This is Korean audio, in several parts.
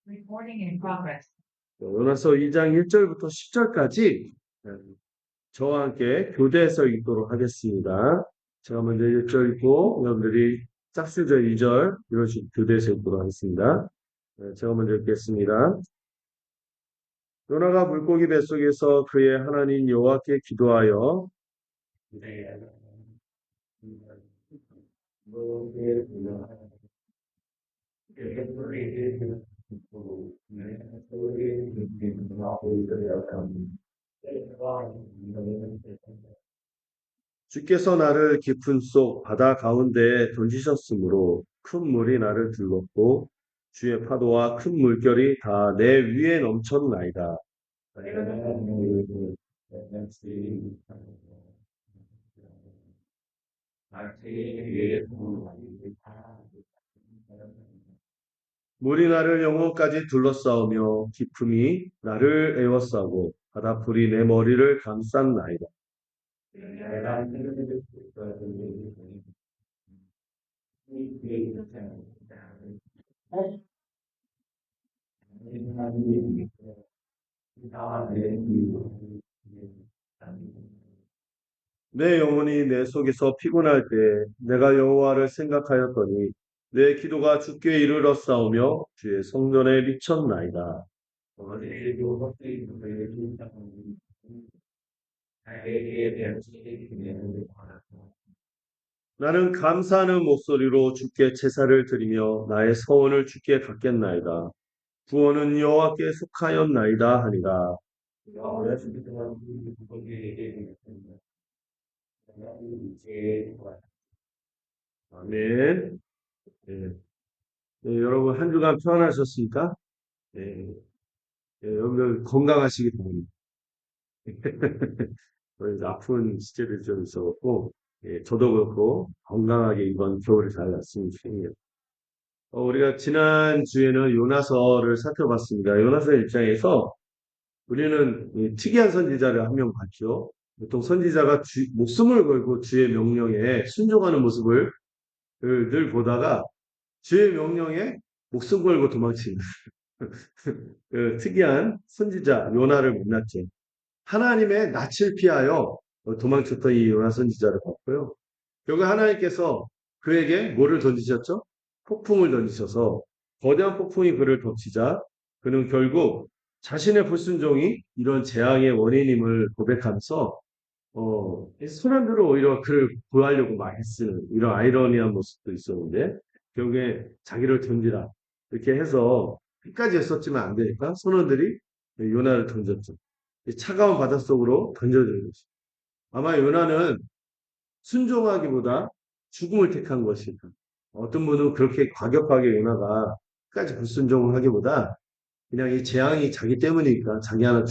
Recording in progress. 요나서 2장 1절부터 10절까지 저와 함께 교대해서 읽도록 하겠습니다. 제가 먼저 1절 읽고 여러분들이 짝수절 2절 이런 식으로 교대해서 읽도록 하겠습니다. 제가 먼저 읽겠습니다. 요나가 물고기 뱃속에서 그의 하나님 여호와께 기도하여 주께서 나를 깊은 속 바다 가운데에 던지셨으므로 큰 물이 나를 들렀고 주의 파도와 큰 물결이 다 내 위에 넘쳤나이다. 물이 나를 영혼까지 둘러싸우며 깊음이 나를 에워싸고 바다풀이 내 머리를 감쌌나이다. 내 영혼이 내 속에서 피곤할 때 내가 여호와를 생각하였더니 내 기도가 주께 이르렀사오며 주의 성전에 미쳤나이다. 나는 감사하는 목소리로 주께 제사를 드리며 나의 서원을 주께 갚겠나이다. 구원은 여호와께 속하였나이다 하니라. 아멘. 네. 네, 여러분 한 주간 평안하셨습니까? 네. 네, 여러분들 건강하시기 바랍니다. 아픈 시절이 좀 있었고, 예, 저도 그렇고 건강하게 이번 겨울을 잘 났으면 좋겠네요. 우리가 지난 주에는 요나서를 살펴봤습니다. 요나서 입장에서 우리는 특이한 선지자를 한 명 봤죠. 보통 선지자가 목숨을 걸고 주의 명령에 순종하는 모습을 늘 보다가 주의 명령에 목숨 걸고 도망치는 그 특이한 선지자 요나를 만났죠. 하나님의 낯을 피하여 도망쳤던 이 요나 선지자를 봤고요. 결국 하나님께서 그에게 뭐를 던지셨죠? 폭풍을 던지셔서 거대한 폭풍이 그를 덮치자 그는 결국 자신의 불순종이 이런 재앙의 원인임을 고백하면서 선원들은 오히려 그를 구하려고 막 애쓰는 이런 아이러니한 모습도 있었는데 결국에 자기를 던지라 이렇게 해서 끝까지 했었지만 안 되니까 선원들이 요나를 던졌죠. 차가운 바닷속으로 던져진 것이. 아마 요나는 순종하기보다 죽음을 택한 것일까. 어떤 분은 그렇게 과격하게 요나가 끝까지 불순종을 하기보다 그냥 이 재앙이 자기 때문이니까 자기 하나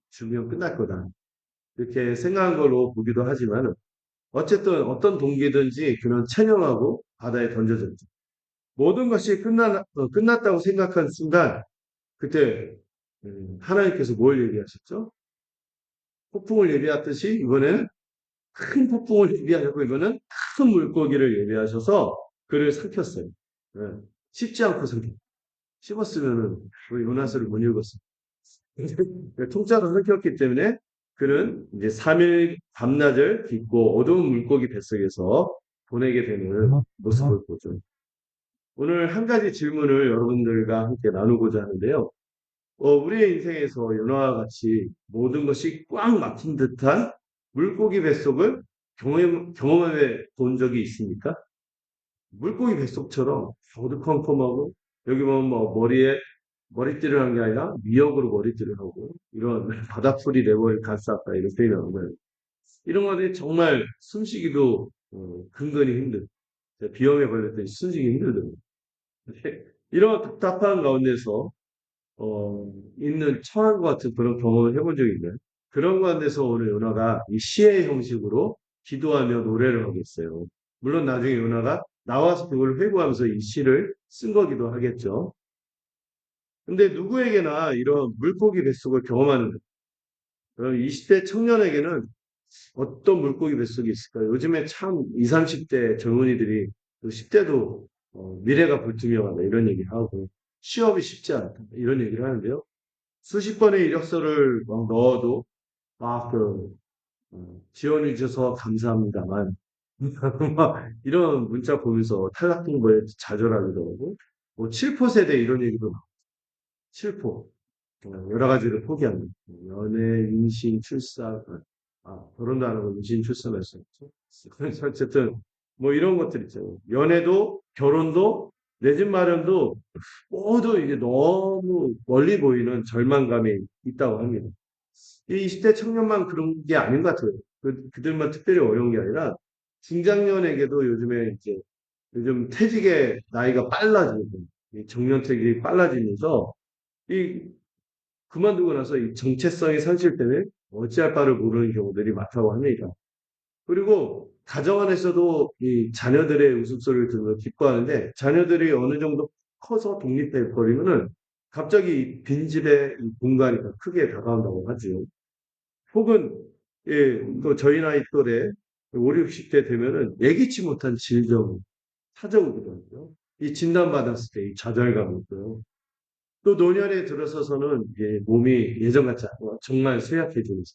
죽으면 끝날 거다. 이렇게 생각한 걸로 보기도 하지만 어쨌든 어떤 동기든지 그는 체념하고 바다에 던져졌죠. 모든 것이 끝났다고 생각한 순간 그때 하나님께서 뭘 얘기하셨죠? 폭풍을 예비하듯이 이번에는 큰 폭풍을 예비하셨고 이거는 큰 물고기를 예비하셔서 그를 삼켰어요. 네. 씹지 않고 삼켰. 씹었으면은 우리 요나스를 못 읽었어요. 통째로 삼켰기 때문에 그는 이제 3일 밤낮을 딛고 어두운 물고기 뱃속에서 보내게 되는 모습을 보죠. 오늘 한 가지 질문을 여러분들과 함께 나누고자 하는데요. 우리의 인생에서 요나와 같이 모든 것이 꽉 막힌 듯한 물고기 뱃속을 경험해 본 적이 있습니까? 물고기 뱃속처럼 어두컴컴하고 여기 보면 뭐 머리에 머리띠를 한 게 아니라 미역으로 머리띠를 하고 이런 바닥풀이 내 머리를 감쌌다 이렇게 나오면 이런 것들이 정말 숨쉬기도 근근히 힘든 비염에 걸렸더니 숨쉬기 힘들더라고요. 이런 답답한 가운데서 있는 처한과 같은 그런 경험을 해본 적이 있나요? 그런 가운데서 오늘 요나가 이 시의 형식으로 기도하며 노래를 하고 있어요. 물론 나중에 요나가 나와서 그걸 회고하면서 이 시를 쓴 거기도 하겠죠. 근데 누구에게나 이런 물고기 뱃속을 경험하는 그럼 20대 청년에게는 어떤 물고기 뱃속이 있을까요? 요즘에 참 20, 30대 젊은이들이 또 10대도 미래가 불투명하다 이런 얘기하고 취업이 쉽지 않다. 이런 얘기를 하는데요. 수십 번의 이력서를 막 넣어도 지원해 주셔서 감사합니다만 막 이런 문자 보면서 탈락 통보에 좌절하기도 하고 뭐 7포 세대 이런 얘기도 나오고 7포 여러 가지를 포기합니다. 연애, 임신, 출산, 결혼도 안 하고 임신, 출산을 했었죠. 그래서 어쨌든 뭐 이런 것들 있잖아요. 연애도 결혼도 내 집 마련도 모두 이게 너무 멀리 보이는 절망감이 있다고 합니다. 이 20대 청년만 그런 게 아닌 것 같아요. 그들만 특별히 어려운 게 아니라 중장년에게도 요즘에 이제 요즘 퇴직의 나이가 빨라지고 이 정년퇴직이 빨라지면서 이 그만두고 나서 이 정체성이 상실 때문에 어찌할 바를 모르는 경우들이 많다고 합니다. 그리고 가정 안에서도 이 자녀들의 웃음소리를 들으며 기뻐하는데 자녀들이 어느 정도 커서 독립해 버리면은 갑자기 빈집의 이 공간이 더 크게 다가온다고 하죠. 혹은 예, 또 저희 나이 또래 5, 60대 되면은 예기치 못한 질병이 찾아오기도 하고요. 이 진단받았을 때 이 좌절감이 있고요. 또 노년에 들어서서는 이게 몸이 예전 같지 않고 정말 쇠약해지면서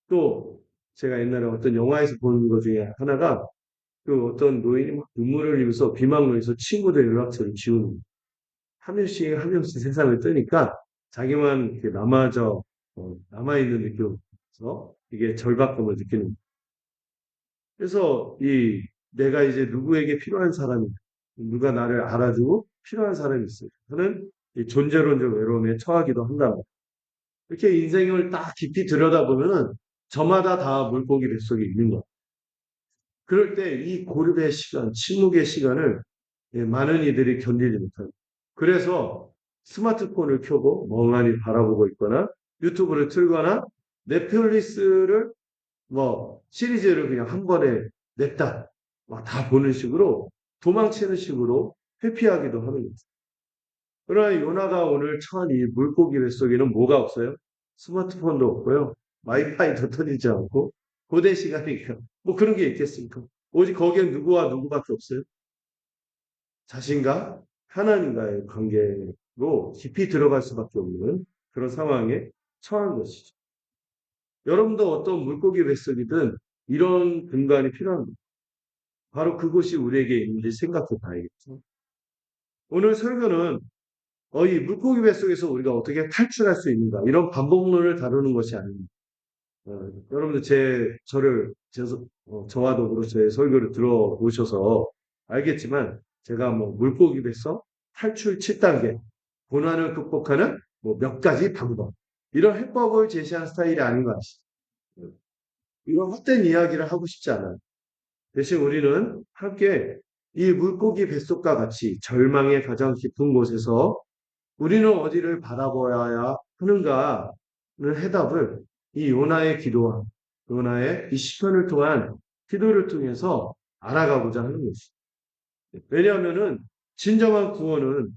또 제가 옛날에 어떤 영화에서 본 것 중에 하나가 그 어떤 노인이 막 눈물을 흘리면서 비망로에서 친구들 연락처를 지우는 한 명씩 세상을 뜨니까 자기만 이렇게 남아있는 느낌에서 이게 절박감을 느끼는 거예요. 그래서 내가 이제 누구에게 필요한 사람이 누가 나를 알아주고 필요한 사람이 있어요. 저는 이 존재론적 외로움에 처하기도 한다. 이렇게 인생을 딱 깊이 들여다보면은 저마다 다 물고기 뱃속에 있는 거예요. 그럴 때 이 고립의 시간, 침묵의 시간을 많은 이들이 견디지 못해요. 그래서 스마트폰을 켜고 멍하니 바라보고 있거나 유튜브를 틀거나 넷플릭스를 뭐 시리즈를 그냥 한 번에 냈다. 막 다 보는 식으로 도망치는 식으로 회피하기도 하는 거죠. 그러나 요나가 오늘 처한 이 물고기 뱃속에는 뭐가 없어요? 스마트폰도 없고요. 와이파이도 터지지 않고 고대 시간이니까 뭐 그런 게 있겠습니까? 오직 거기엔 누구와 누구밖에 없어요. 자신과 하나님과의 관계로 깊이 들어갈 수밖에 없는 그런 상황에 처한 것이죠. 여러분도 어떤 물고기 뱃속이든 이런 공간이 필요합니다. 바로 그곳이 우리에게 있는지 생각해 봐야겠죠. 오늘 설교는 이 물고기 뱃속에서 우리가 어떻게 탈출할 수 있는가 이런 반복론을 다루는 것이 아닙니다. 여러분들 저와 더불어 제 설교를 들어보셔서 알겠지만 제가 뭐 물고기 뱃속 탈출 7단계 고난을 극복하는 뭐 몇 가지 방법 이런 해법을 제시한 스타일이 아닌 것 같습니다. 이런 헛된 이야기를 하고 싶지 않아요. 대신 우리는 함께 이 물고기 뱃속과 같이 절망의 가장 깊은 곳에서 우리는 어디를 바라보아야 하는가는 해답을 이 요나의 기도와 요나의 이 시편을 통한 기도를 통해서 알아가고자 하는 것이죠. 왜냐하면은 진정한 구원은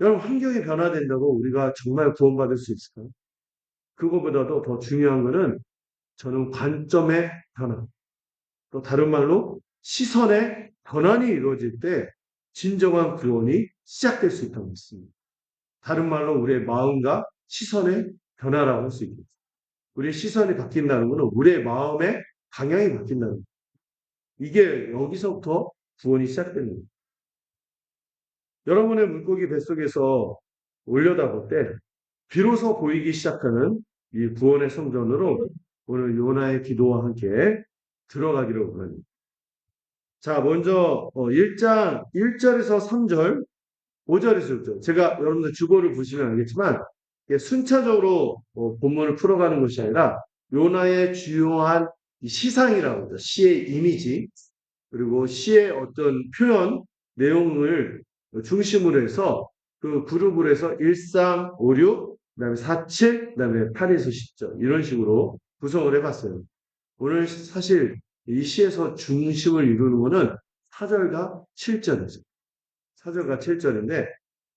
여러분 환경이 변화된다고 우리가 정말 구원받을 수 있을까요? 그거보다도 더 중요한 것은 저는 관점의 변화, 또 다른 말로 시선의 변환이 이루어질 때 진정한 구원이 시작될 수 있다고 믿습니다. 다른 말로 우리의 마음과 시선의 변화라고 할 수 있겠죠. 우리의 시선이 바뀐다는 것은 우리의 마음의 방향이 바뀐다는 거예요. 이게 여기서부터 구원이 시작되는 거예요. 여러분의 물고기 뱃속에서 올려다볼 때 비로소 보이기 시작하는 이 구원의 성전으로 오늘 요나의 기도와 함께 들어가기를 원합니다. 자, 먼저 1장 1절에서 3절, 5절에서 6절. 제가 여러분들 주보를 보시면 알겠지만 순차적으로 본문을 풀어가는 것이 아니라 요나의 주요한 시상이라고 하죠. 시의 이미지 그리고 시의 어떤 표현 내용을 중심으로 해서 그 그룹을 해서 1, 3, 5, 6, 그다음에 4, 7, 그다음에 8에서 10절 이런 식으로 구성을 해봤어요. 오늘 사실 이 시에서 중심을 이루는 것은 4절과 7절이죠. 4절과 7절인데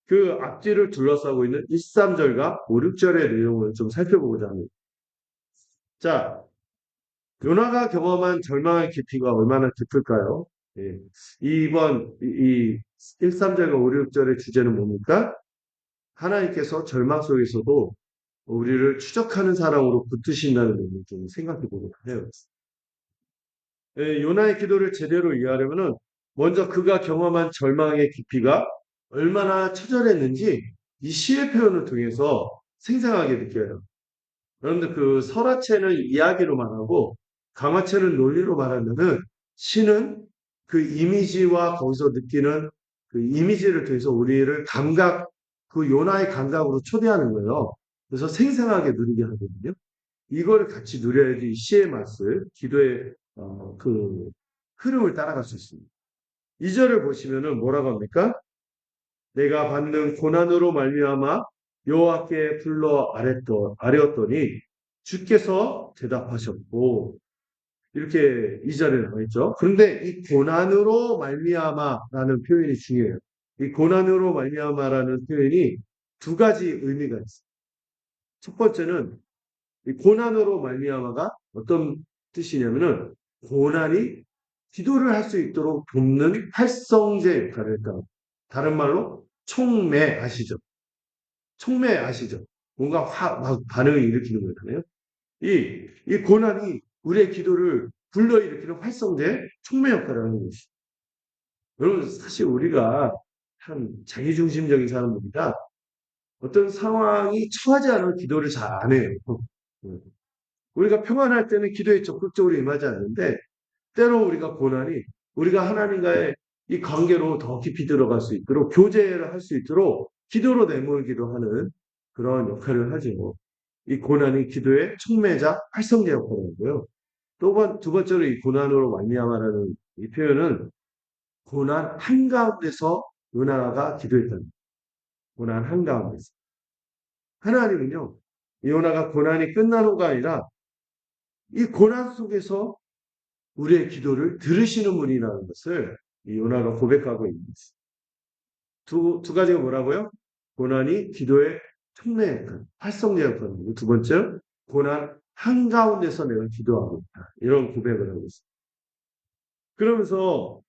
그 앞뒤를 둘러싸고 있는 1, 3절과 5, 6절의 내용을 좀 살펴보고자 합니다. 자, 요나가 경험한 절망의 깊이가 얼마나 깊을까요? 예. 이번 1, 3절과 5, 6절의 주제는 뭡니까? 하나님께서 절망 속에서도 우리를 추적하는 사랑으로 붙드신다는 점을 좀 생각해 보도록 해요. 요나의 기도를 제대로 이해하려면은 먼저 그가 경험한 절망의 깊이가 얼마나 처절했는지 이 시의 표현을 통해서 생생하게 느껴요. 그런데 그 설화체는 이야기로만 하고 강화체는 논리로 말하면은 시는 그 이미지와 거기서 느끼는 그 이미지를 통해서 우리를 감각, 그 요나의 감각으로 초대하는 거예요. 그래서 생생하게 누리게 하거든요. 이걸 같이 누려야지 시의 맛을, 기도의 그 흐름을 따라갈 수 있습니다. 2절을 보시면은 뭐라고 합니까? 내가 받는 고난으로 말미암아 여호와께 불러 아뢰었더니 주께서 대답하셨고 이렇게 2절에 나와 있죠. 그런데 이 고난으로 말미암아라는 표현이 중요해요. 이 고난으로 말미암아라는 표현이 두 가지 의미가 있어요. 첫 번째는 이 고난으로 말미암아가 어떤 뜻이냐면은 고난이 기도를 할 수 있도록 돕는 활성제 역할을 했다. 다른 말로 촉매 아시죠? 촉매 아시죠? 뭔가 막 반응을 일으키는 거잖아요. 이 고난이 우리의 기도를 불러일으키는 활성제, 촉매 역할을 하는 것이죠. 여러분, 사실 우리가 참 자기중심적인 사람들이다. 어떤 상황이 처하지 않으면 기도를 잘 안 해요. 우리가 평안할 때는 기도에 적극적으로 임하지 않는데, 때로 우리가 고난이 우리가 하나님과의 이 관계로 더 깊이 들어갈 수 있도록 교제를 할 수 있도록 기도로 내몰기도 하는 그런 역할을 하죠. 이 고난이 기도의 촉매자 활성제 역할을 하고요. 두 번째로 이 고난으로 말미암아라는 이 표현은 고난 한가운데서 요나가 기도했다는 고난 한가운데서 하나님은요 요나가 고난이 끝난 후가 아니라 이 고난 속에서 우리의 기도를 들으시는 분이라는 것을 이 요나가 고백하고 있는 것입니다. 두 가지가 뭐라고요? 고난이 기도의 촉매 역할, 활성제 역할이고 두 번째 고난 한가운데서 내가 기도하고 있다. 이런 고백을 하고 있습니다. 그러면서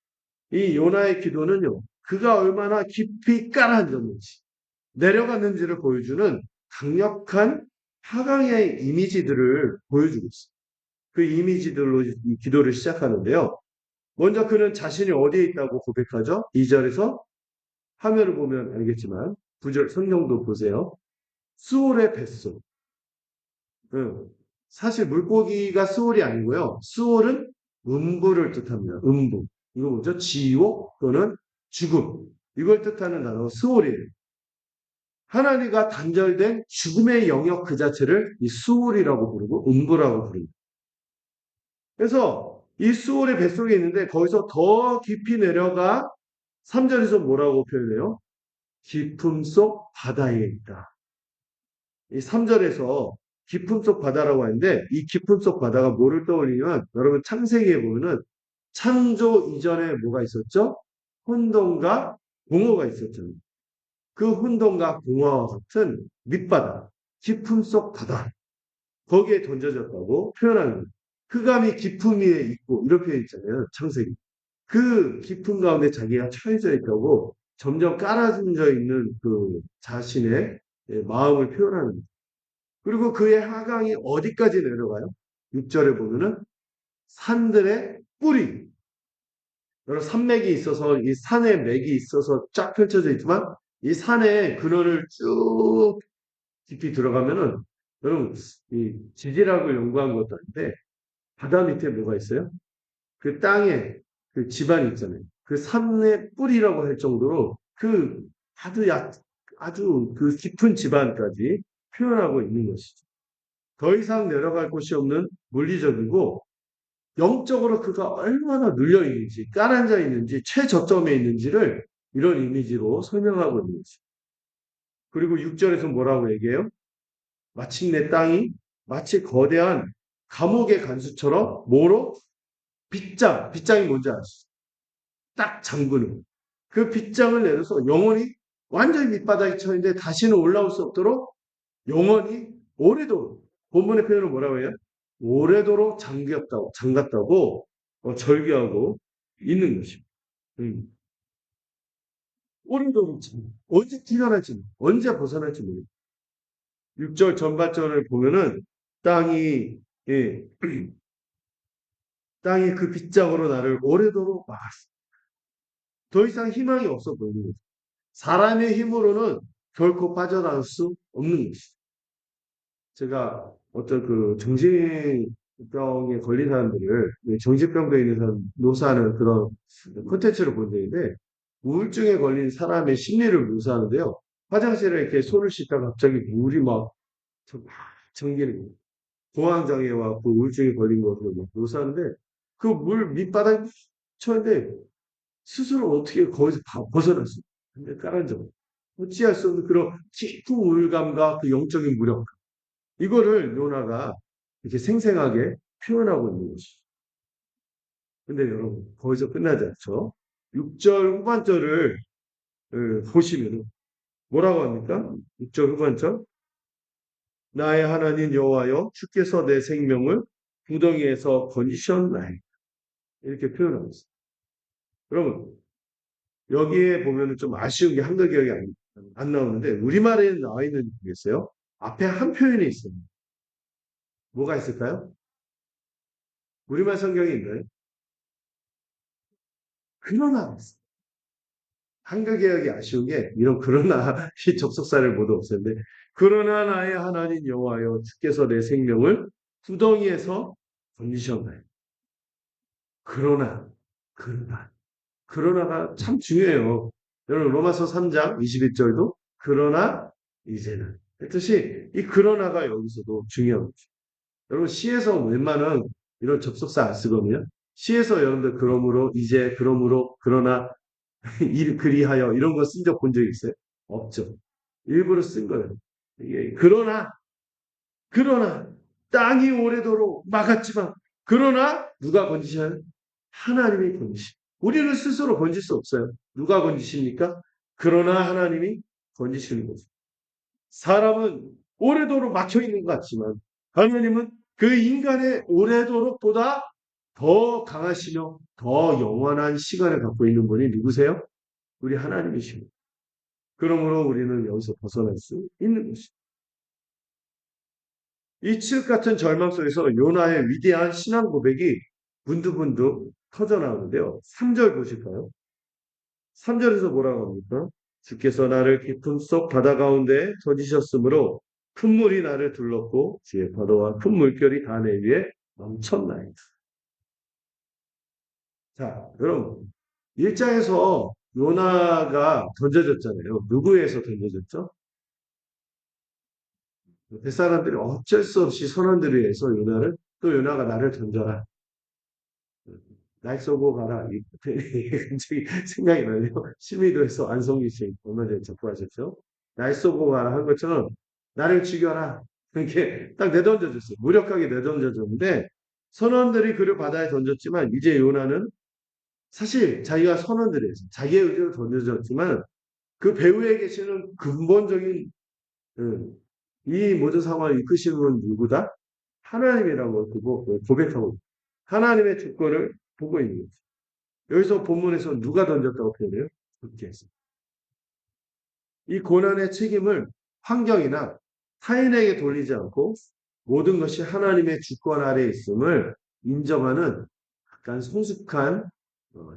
이 요나의 기도는요. 그가 얼마나 깊이 깔아앉았는지 내려갔는지를 보여주는 강력한 하강의 이미지들을 보여주고 있습니다. 그 이미지들로 이 기도를 시작하는데요. 먼저 그는 자신이 어디에 있다고 고백하죠? 2절에서 화면을 보면 알겠지만 9절 성경도 보세요. 수올의 뱃속. 사실 물고기가 수올이 아니고요. 수올은 음부를 뜻합니다. 음부. 이거 뭐죠? 지옥 또는 죽음. 이걸 뜻하는 단어가 수올이에요. 하나님과 단절된 죽음의 영역 그 자체를 이 수올이라고 부르고 음부라고 부릅니다. 그래서 이 수올의 뱃속에 있는데 거기서 더 깊이 내려가 3절에서 뭐라고 표현해요? 깊음 속 바다에 있다. 이 3절에서 깊음 속 바다라고 하는데 이 깊음 속 바다가 뭐를 떠올리면 여러분 창세기에 보면은 창조 이전에 뭐가 있었죠? 혼돈과 공허가 있었죠. 그 혼돈과 공허와 같은 밑바다, 깊음 속 바다 거기에 던져졌다고 표현하는 거예요. 흑암이 깊음 위에 있고 이렇게 있잖아요. 창세기. 그 깊은 가운데 자기가 처해져 있다고 점점 깔아져 있는 그 자신의 마음을 표현하는 거예요. 그리고 그의 하강이 어디까지 내려가요? 6절에 보면은 산들의 뿌리. 여러 산맥이 있어서 이 산에 맥이 있어서 쫙 펼쳐져 있지만 이 산의 근원을 쭉 깊이 들어가면은 여러분 이 지질학을 연구한 것도 아닌데 바다 밑에 뭐가 있어요? 그 땅에 그 지반이 있잖아요. 그 산의 뿌리라고 할 정도로 그 아주 그 깊은 지반까지 표현하고 있는 것이죠. 더 이상 내려갈 곳이 없는 물리적이고 영적으로 그가 얼마나 눌려 있는지, 깔아앉아 있는지, 최저점에 있는지를 이런 이미지로 설명하고 있는 거죠. 그리고 6절에서 뭐라고 얘기해요? 마침내 땅이 마치 거대한 감옥의 간수처럼 뭐로? 빗장이 뭔지 아시죠? 딱 잠그는 그 빗장을 내려서 영원히 완전히 밑바닥에 처했는데 다시는 올라올 수 없도록 영원히 오래도록 본문의 표현은 뭐라고 해요? 오래도록 잠갔다고 절규하고 있는 것입니다. 음. 오늘도 언제 튀어날지, 언제 벗어날지 모르겠어요. 6절 전반절을 보면은 땅이, 예, 땅이 그 빗장으로 나를 오래도록 막았어. 더 이상 희망이 없어 보이는 거죠. 사람의 힘으로는 결코 빠져나올 수 없는 것이죠. 제가 어떤 그 정신병에 걸린 사람들을, 정신병도에 있는 사람, 묘사하는 그런 콘텐츠를 본 적인데, 우울증에 걸린 사람의 심리를 묘사하는데요. 화장실에 이렇게 손을 씻다가 갑자기 물이 막, 전기를, 공황장애와 그 우울증에 걸린 것을 막 묘사하는데, 그 물 밑바닥에 쳤는데, 스스로 어떻게 거기서 벗어났어. 근데 깔아앉아. 어찌할 수 없는 그런 깊은 우울감과 그 영적인 무력. 이거를 요나가 이렇게 생생하게 표현하고 있는 것이죠. 근데 여러분, 거기서 끝나지 않죠? 6절 후반절을 보시면 뭐라고 합니까? 6절 후반절. 나의 하나님 여호와여 주께서 내 생명을 구덩이에서 건지셨나이다. 이렇게 표현하고 있어요. 여러분, 여기에 보면 좀 아쉬운 게 한글 기억이 안 나오는데 우리말에 나와 있는지 모르겠어요. 앞에 한 표현이 있어요. 뭐가 있을까요? 우리말 성경에 있나요? 그러나 한글 개혁이 아쉬운 게 이런 그러나 이 접속사를 모두 없었는데 그러나 나의 하나님 여호와여 주께서 내 생명을 구덩이에서 건지셨나요? 그러나 그러나 그러나가 참 중요해요. 여러분 로마서 3장 21절도 그러나 이제는 했듯이 이 그러나가 여기서도 중요한 거죠. 여러분 시에서 웬만한 이런 접속사 안 쓰거든요. 시에서 여러분들 그러므로 이제 그러므로 그러나 그리하여 이런 거 쓴 적 본 적 있어요? 없죠. 일부러 쓴 거예요. 이게 그러나 땅이 오래도록 막았지만 그러나 누가 건지셔요? 하나님이 건지시. 우리는 스스로 건질 수 없어요. 누가 건지십니까? 그러나 하나님이 건지시는 거죠. 사람은 오래도록 막혀 있는 것 같지만 하나님은 그 인간의 오래도록보다 더 강하시며 더 영원한 시간을 갖고 있는 분이 누구세요? 우리 하나님이십니다. 그러므로 우리는 여기서 벗어날 수 있는 것입니다. 이 칠흑 같은 절망 속에서 요나의 위대한 신앙 고백이 문득문득 터져 나오는데요. 3절 보실까요? 3절에서 뭐라고 합니까? 주께서 나를 깊은 속 바다 가운데 던지셨으므로 큰 물이 나를 둘렀고 지혜 파도와 큰 물결이 다 내 위에 넘쳤나이다. 자, 여러분 1장에서 요나가 던져졌잖아요. 누구에서 던져졌죠? 뱃사람들이 어쩔 수 없이 선원들에 의해서 요나를 또 요나가 나를 던져라. 날 쏘고 가라. 갑자기 생각이 나네요. 심의도에서 안성기 씨 얼마 전에 접근하셨죠. 날 쏘고 가라 한 것처럼 나를 죽여라. 이렇게 딱 내던져줬어요. 무력하게 내던져줬는데 선원들이 그를 바다에 던졌지만 이제 요나는 사실 자기가 선원들에 서 자기의 의지로 던져졌지만 그 배후에 계시는 근본적인 이 모든 상황을 이끄시는 건 누구다? 하나님이라고 고백하고 있습니다. 하나님의 주권을 보고 있는 거죠. 여기서 본문에서 누가 던졌다고 표현해요? 그렇게 했습니다. 이 고난의 책임을 환경이나 타인에게 돌리지 않고 모든 것이 하나님의 주권 아래에 있음을 인정하는 약간 성숙한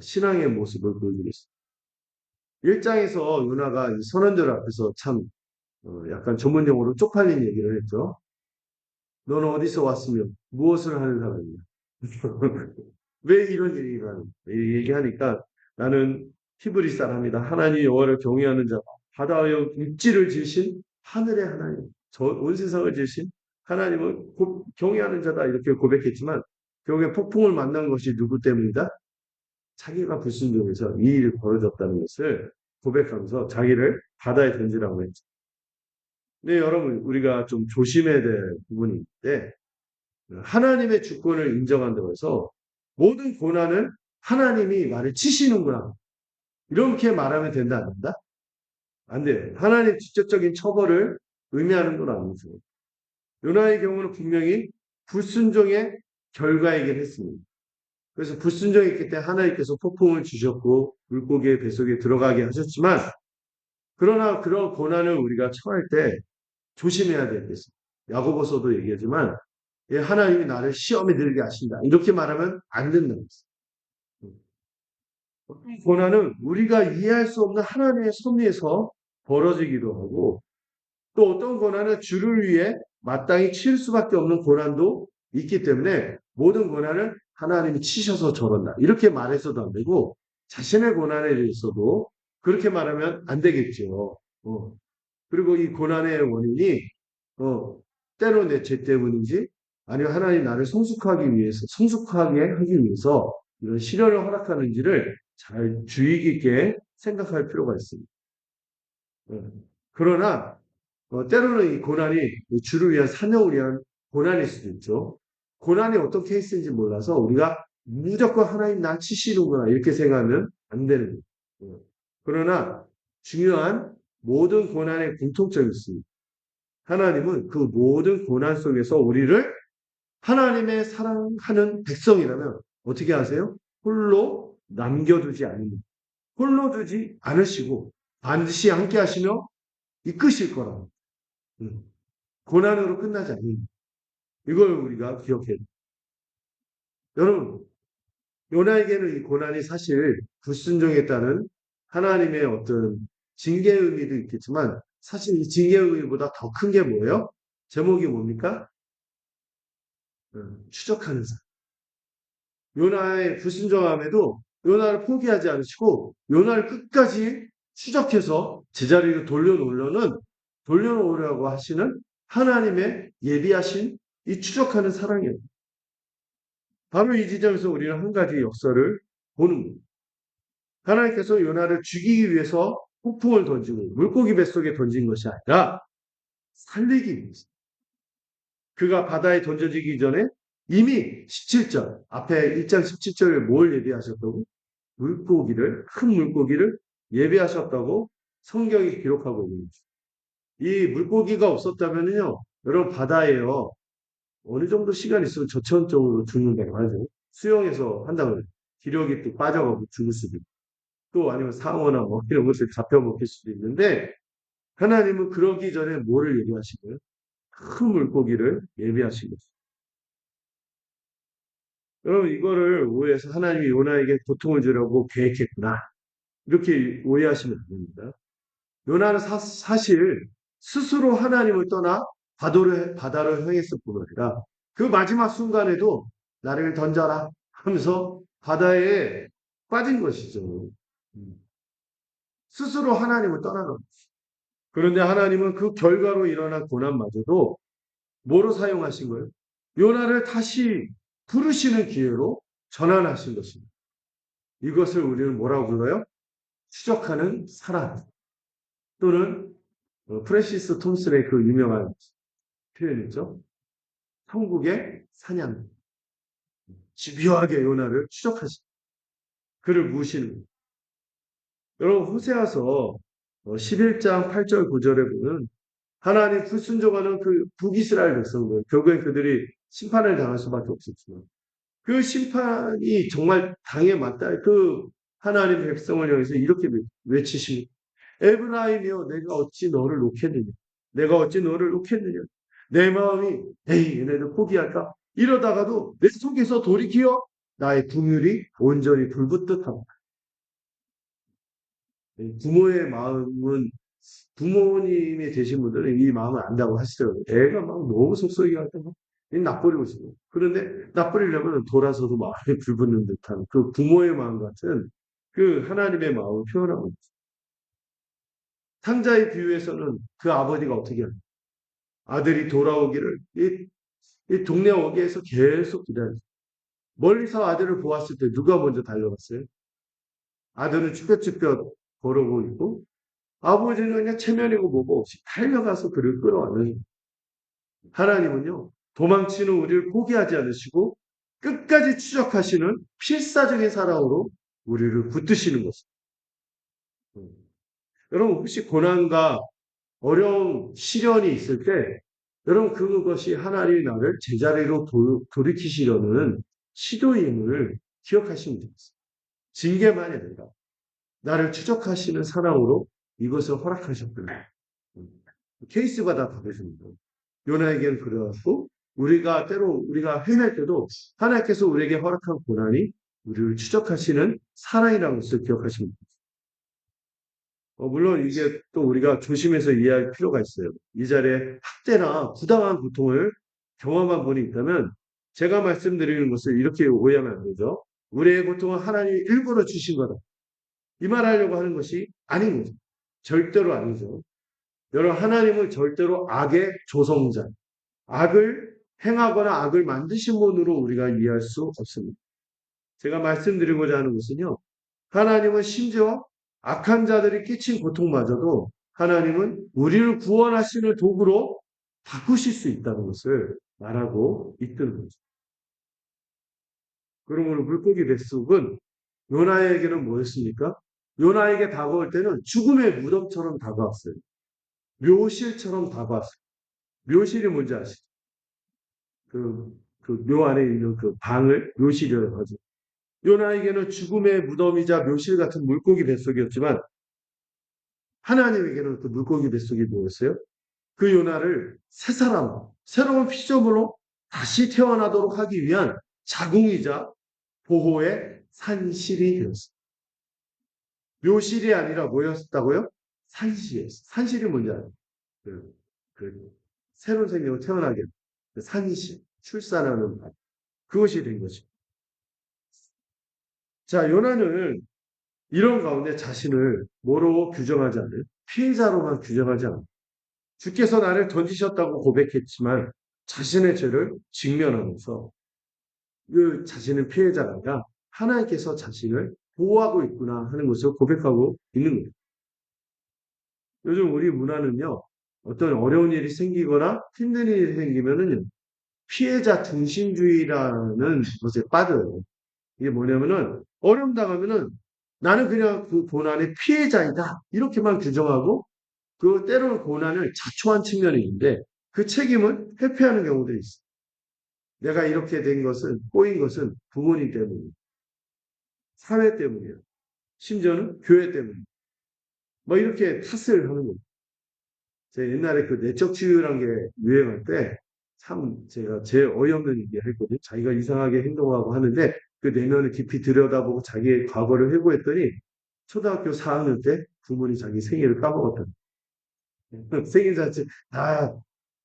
신앙의 모습을 보여주고 있습니다. 1장에서 요나가 선원들 앞에서 참 약간 전문용어로 쪽팔린 얘기를 했죠. 너는 어디서 왔으며 무엇을 하는 사람이냐? 왜 이런 일이 일어나는 얘기하니까 나는 히브리 사람이다. 하나님 여호와를 경외하는 자, 바다와 육지를 지으신 하늘의 하나님, 온 세상을 지으신 하나님을 경외하는 자다 이렇게 고백했지만 결국에 폭풍을 만난 것이 누구 때문이다? 자기가 불순종해서 이 일이 벌어졌다는 것을 고백하면서 자기를 바다에 던지라고 했죠. 근데 여러분 우리가 좀 조심해야 될 부분이 있는데 하나님의 주권을 인정한다고 해서 모든 고난을 하나님이 나를 치시는구나. 이렇게 말하면 된다, 안 된다? 안 돼요. 하나님의 직접적인 처벌을 의미하는 건 아니죠. 요나의 경우는 분명히 불순종의 결과이긴 했습니다. 그래서 불순종했기 때문에 하나님께서 폭풍을 주셨고 물고기의 뱃속에 들어가게 하셨지만 그러나 그런 고난을 우리가 처할 때 조심해야 될 게 있습니다. 야고보서도 얘기하지만 예, 하나님이 나를 시험에 들게 하신다. 이렇게 말하면 안 된다고 했어요. 어떤 고난은 우리가 이해할 수 없는 하나님의 섭리에서 벌어지기도 하고 또 어떤 고난은 주를 위해 마땅히 칠 수밖에 없는 고난도 있기 때문에 모든 고난을 하나님이 치셔서 저런다. 이렇게 말해서도 안 되고 자신의 고난에 대해서도 그렇게 말하면 안 되겠죠. 그리고 이 고난의 원인이 때로 내 죄 때문인지 아니면 하나님 나를 성숙하기 위해서 성숙하게 하기 위해서 이런 시련을 허락하는지를 잘 주의 깊게 생각할 필요가 있습니다. 그러나 때로는 이 고난이 주를 위한 사명을 위한 고난일 수도 있죠. 고난이 어떤 케이스인지 몰라서 우리가 무조건 하나님 나 치시는구나 이렇게 생각하면 안 되는 거예요. 그러나 중요한 모든 고난의 공통점이 있습니다. 하나님은 그 모든 고난 속에서 우리를 하나님의 사랑하는 백성이라면 어떻게 하세요? 홀로 남겨두지 않습니다. 홀로 두지 않으시고 반드시 함께 하시며 이끄실 거라고. 고난으로 끝나지 않습니다. 이걸 우리가 기억해야 돼요. 여러분, 요나에게는 이 고난이 사실 불순종했다는 하나님의 어떤 징계의 의미도 있겠지만 사실 이 징계의 의미보다 더 큰 게 뭐예요? 제목이 뭡니까? 추적하는 사람. 요나의 불순종함에도 요나를 포기하지 않으시고 요나를 끝까지 추적해서 제자리로 돌려놓으려고 하시는 하나님의 예비하신 이 추적하는 사랑이에요. 바로 이 지점에서 우리는 한 가지 역사를 보는 거예요. 하나님께서 요나를 죽이기 위해서 폭풍을 던지고 물고기 뱃속에 던진 것이 아니라 살리기 위해서. 그가 바다에 던져지기 전에 이미 17절, 앞에 1장 17절에 뭘 예비하셨다고? 큰 물고기를 예비하셨다고 성경이 기록하고 있는 거죠. 이 물고기가 없었다면요, 여러분 바다에요, 어느 정도 시간 있으면 저체온증으로 죽는다고 하죠. 수영해서 한다고 해요. 기력이 또 빠져가고 죽을 수도 있고, 또 아니면 상어나 뭐 이런 것을 잡혀먹힐 수도 있는데, 하나님은 그러기 전에 뭐를 예비하신 거예요? 큰 물고기를 예비하신 거죠. 여러분, 이거를 오해해서 하나님이 요나에게 고통을 주려고 계획했구나. 이렇게 오해하시면 안 됩니다. 요나는 사실 스스로 하나님을 떠나 바다로 향했을 뿐 아니라 그 마지막 순간에도 나를 던져라 하면서 바다에 빠진 것이죠. 스스로 하나님을 떠나는 것이죠. 그런데 하나님은 그 결과로 일어난 고난마저도 뭐로 사용하신 거예요? 요나를 다시 부르시는 기회로 전환하신 것입니다. 이것을 우리는 뭐라고 불러요? 추적하는 사람 또는 프랜시스 톰슨의 그 유명한 표현이죠. 천국의 사냥. 집요하게 요나를 추적하시 그를 무시는 거예요. 여러분 호세아서 11장 8절 9절에 보면 하나님 불순종하는 그 북이스라엘 백성들 결국엔 그들이 심판을 당할 수밖에 없었지만 그 심판이 정말 당에 맞다. 그 하나님 백성을 향해서 이렇게 외치십니다. 에브라임이여 내가 어찌 너를 놓겠느냐. 내가 어찌 너를 놓겠느냐. 내 마음이 에이 얘네들 포기할까. 이러다가도 내 속에서 돌이키어 나의 궁율이 온전히 불붙듯하다. 부모의 마음은 부모님이 되신 분들은 이 마음을 안다고 하시더라고요. 애가 막 너무 속썩이게 할 때 막 납버리고 있어요. 그런데 납버리려면 돌아서도 마음이 불붙는 듯한 그 부모의 마음 같은 그 하나님의 마음을 표현하고 있어요. 상자의 비유에서는 그 아버지가 어떻게 합니까? 아들이 돌아오기를 이 동네 어귀에서 계속 기다렸어요. 멀리서 아들을 보았을 때 누가 먼저 달려갔어요? 아들은 쭈뼛쭈뼛 걸어오고 있고 아버지는 그냥 체면이고 뭐고 없이 달려가서 그를 끌어안는 하나님은요. 도망치는 우리를 포기하지 않으시고 끝까지 추적하시는 필사적인 사랑으로 우리를 붙드시는 것입니다. 여러분 혹시 고난과 어려운 시련이 있을 때 여러분 그것이 하나님이 나를 제자리로 돌이키시려는 시도임을 기억하시면 되겠습니다. 징계만이 아니라 나를 추적하시는 사랑으로 이것을 허락하셨구나. 케이스가 다 다르십니다. 요나에게는 그래갖고 우리가 헤맬 때도 하나님께서 우리에게 허락한 고난이 우리를 추적하시는 사랑이라는 것을 기억하시면 됩니다. 물론 이게 또 우리가 조심해서 이해할 필요가 있어요. 이 자리에 학대나 부당한 고통을 경험한 분이 있다면 제가 말씀드리는 것을 이렇게 오해하면 안 되죠. 우리의 고통은 하나님이 일부러 주신 거다. 이 말하려고 하는 것이 아닌 거죠. 절대로 아니죠. 여러분, 하나님은 절대로 악의 조성자, 악을 행하거나 악을 만드신 분으로 우리가 이해할 수 없습니다. 제가 말씀드리고자 하는 것은요. 하나님은 심지어 악한 자들이 끼친 고통마저도 하나님은 우리를 구원하시는 도구로 바꾸실 수 있다는 것을 말하고 있던 거죠. 그러므로 물고기 뱃속은 요나에게는 뭐였습니까? 요나에게 다가올 때는 죽음의 무덤처럼 다가왔어요. 묘실처럼 다가왔어요. 묘실이 뭔지 아시죠? 묘 안에 있는 그 방을 묘실이라고 하죠. 요나에게는 죽음의 무덤이자 묘실 같은 물고기 뱃속이었지만 하나님에게는 그 물고기 뱃속이 뭐였어요? 그 요나를 새 사람, 새로운 피조물로 다시 태어나도록 하기 위한 자궁이자 보호의 산실이 되었습니다. 묘실이 아니라 뭐였다고요? 산실이었어요. 산실이 뭔지 알아요? 그 새로운 생명을 태어나게 그 산실, 출산하는 발. 그것이 된 거죠. 자, 요나는 이런 가운데 자신을 뭐로 규정하지 않아요? 피해자로만 규정하지 않아요. 주께서 나를 던지셨다고 고백했지만 자신의 죄를 직면하면서 그 자신은 피해자가 아니라 하나님께서 자신을 보호하고 있구나 하는 것을 고백하고 있는 거예요. 요즘 우리 문화는요. 어떤 어려운 일이 생기거나 힘든 일이 생기면은 피해자 중심주의라는 것에 빠져요. 이게 뭐냐면은 어려움 당하면은 나는 그냥 그 고난의 피해자이다. 이렇게만 규정하고 그 때로는 고난을 자초한 측면이 있는데 그 책임을 회피하는 경우들이 있어요. 내가 이렇게 된 것은, 꼬인 것은 부모님 때문이에요. 사회 때문이에요. 심지어는 교회 때문이에요. 뭐 이렇게 탓을 하는 거예요. 제가 옛날에 그 내적 치유라는 게 유행할 때 참 제가 제일 어이없는 얘기 했거든요. 자기가 이상하게 행동하고 하는데 그 내면을 깊이 들여다보고 자기의 과거를 회고했더니 초등학교 4학년 때 부모님 자기 생일을 까먹었다. 생일 잔치 다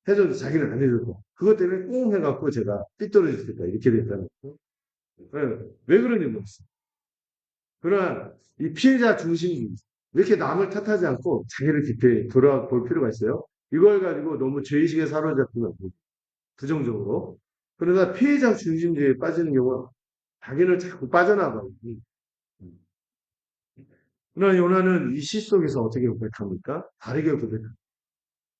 해줘도 자기는 안 해줬고 그것 때문에 꽁 해갖고 제가 삐뚤어졌다 이렇게 됐다는 거죠. 왜 그런지 모르겠어요. 그러나 이 피해자 중심주의 왜 이렇게 남을 탓하지 않고 자기를 깊이 돌아볼 필요가 있어요. 이걸 가지고 너무 죄의식에 사로잡히면 부정적으로. 그러나 피해자 중심주의에 빠지는 경우는 자기를 자꾸 빠져나가고. 그러나 요나는 이 시 속에서 어떻게 고백합니까? 다르게 고백합니다.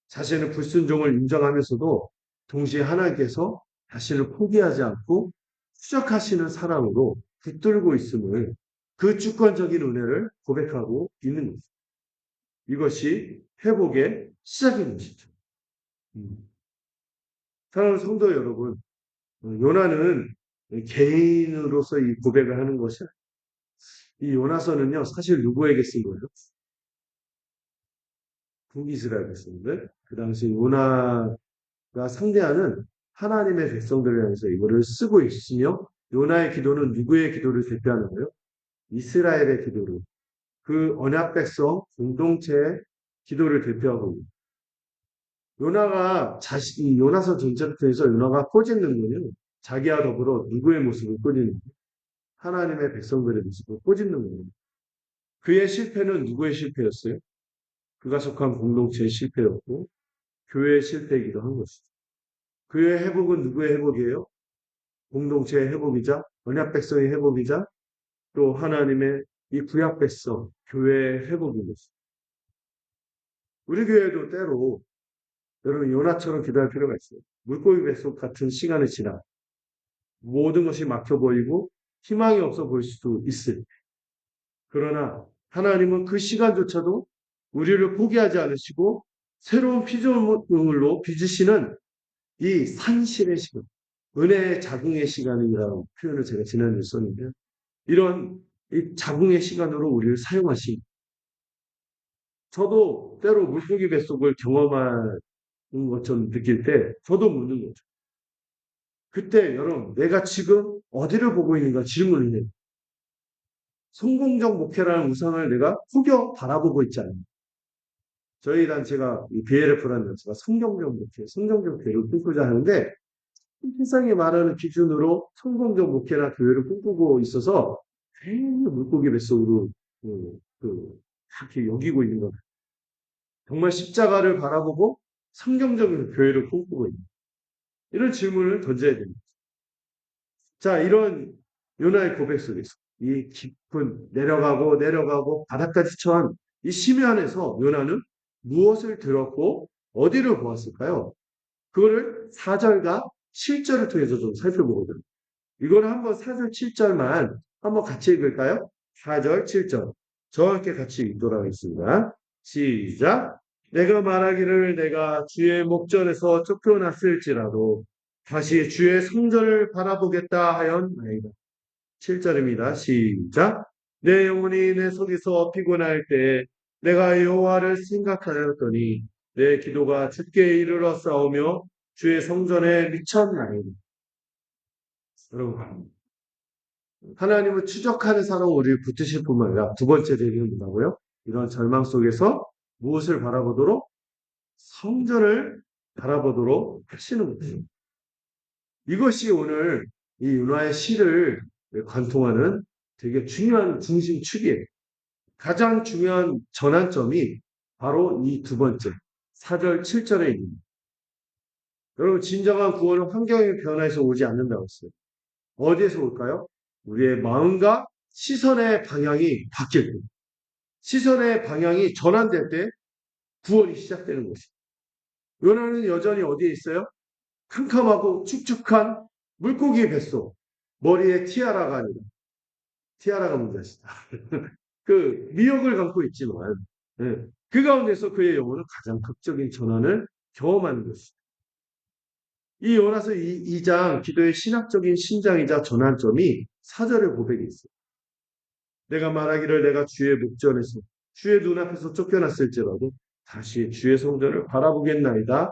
자신의 불순종을 인정하면서도 동시에 하나님께서 자신을 포기하지 않고 추적하시는 사랑으로 붙들고 있음을 그 주권적인 은혜를 고백하고 있는 것입니다. 이것이 회복의 시작인 것이죠. 사랑하는 성도 여러분, 요나는 개인으로서 이 고백을 하는 것이 이 요나서는요 사실 누구에게 쓴 거예요? 북이스라엘에 썼는데 그 당시 요나가 상대하는 하나님의 백성들을 향해서 이거를 쓰고 있으며 요나의 기도는 누구의 기도를 대표하는 거예요? 이스라엘의 기도를 그 언약 백성 공동체의 기도를 대표하고 있는 요나가 이 요나서 전체를 통해서 요나가 꼬집는 거는 자기와 더불어 누구의 모습을 꼬집는 거예요? 하나님의 백성들의 모습을 꼬집는 거예요. 그의 실패는 누구의 실패였어요? 그가 속한 공동체의 실패였고 교회의 실패이기도 한 것이죠. 그의 회복은 누구의 회복이에요? 공동체의 회복이자 언약 백성의 회복이자 또 하나님의 이 구약 백성 교회의 회복인 것이죠. 우리 교회도 때로 여러분 요나처럼 기도할 필요가 있어요. 물고기 뱃속 같은 시간이 지나 모든 것이 막혀 보이고 희망이 없어 보일 수도 있을. 그러나 하나님은 그 시간조차도 우리를 포기하지 않으시고 새로운 피조물로 빚으시는 이 산실의 시간, 은혜의 자궁의 시간이라는 표현을 제가 지난주에 썼는데요. 이런 이 자궁의 시간으로 우리를 사용하신 저도 때로 물고기 뱃속을 경험하는 것처럼 느낄 때 저도 묻는 거죠. 그때 여러분 내가 지금 어디를 보고 있는가 질문을 해요. 성공적 목회라는 우상을 내가 후겨 바라보고 있지 않나. 저희 단체가 이 BLF라는 단체가 성경적 목회, 성경적 교회를 꿈꾸자 하는데 세상이 말하는 기준으로 성공적 목회나 교회를 꿈꾸고 있어서 괜히 물고기 뱃속으로 그렇게 여기고 있는 겁니다. 정말 십자가를 바라보고 성경적인 교회를 꿈꾸고 있는 이런 질문을 던져야 됩니다. 자, 이런 요나의 고백 속에서 이 깊은 내려가고 내려가고 바닥까지 처한 이 심해 안에서 요나는 무엇을 들었고 어디를 보았을까요? 그거를 4절과 7절을 통해서 좀 살펴보거든요. 이거는 한번 4절, 7절만 한번 같이 읽을까요? 4절, 7절. 저와 함께 같이 읽도록 하겠습니다. 시작. 내가 말하기를 내가 주의 목전에서 쫓겨났을지라도 다시 주의 성전을 바라보겠다 하였나이다. 7절입니다. 시작. 내 영혼이 내 속에서 피곤할 때 내가 여호와를 생각하였더니 내 기도가 주께 이르러 싸우며 주의 성전에 미쳤나이다. 여러분, 하나님을 추적하는 사람은 우리를 붙드실 뿐만 아니라 두 번째 대목은 뭐라고요? 이런 절망 속에서 무엇을 바라보도록? 성전을 바라보도록 하시는 거죠. 이것이 오늘 이 윤화의 시를 관통하는 되게 중요한 중심축이에요. 가장 중요한 전환점이 바로 이 두 번째, 4절, 7절에 있습니다. 여러분, 진정한 구원은 환경의 변화에서 오지 않는다고 했어요. 어디에서 올까요? 우리의 마음과 시선의 방향이 바뀔 때, 시선의 방향이 전환될 때 구원이 시작되는 것입니다. 요나는 여전히 어디에 있어요? 캄캄하고 축축한 물고기 뱃속, 머리에 티아라가 아니라, 티아라가 문제시다. 그 미역을 감고 있지만, 네, 그 가운데서 그의 영혼은 가장 극적인 전환을 경험하는 것입니다. 이 요나서 2장 기도의 신학적인 신장이자 전환점이 4절의 고백에 있어요. 내가 말하기를 내가 주의 목전에서 주의 눈앞에서 쫓겨났을지라도 다시 주의 성전을 바라보겠나이다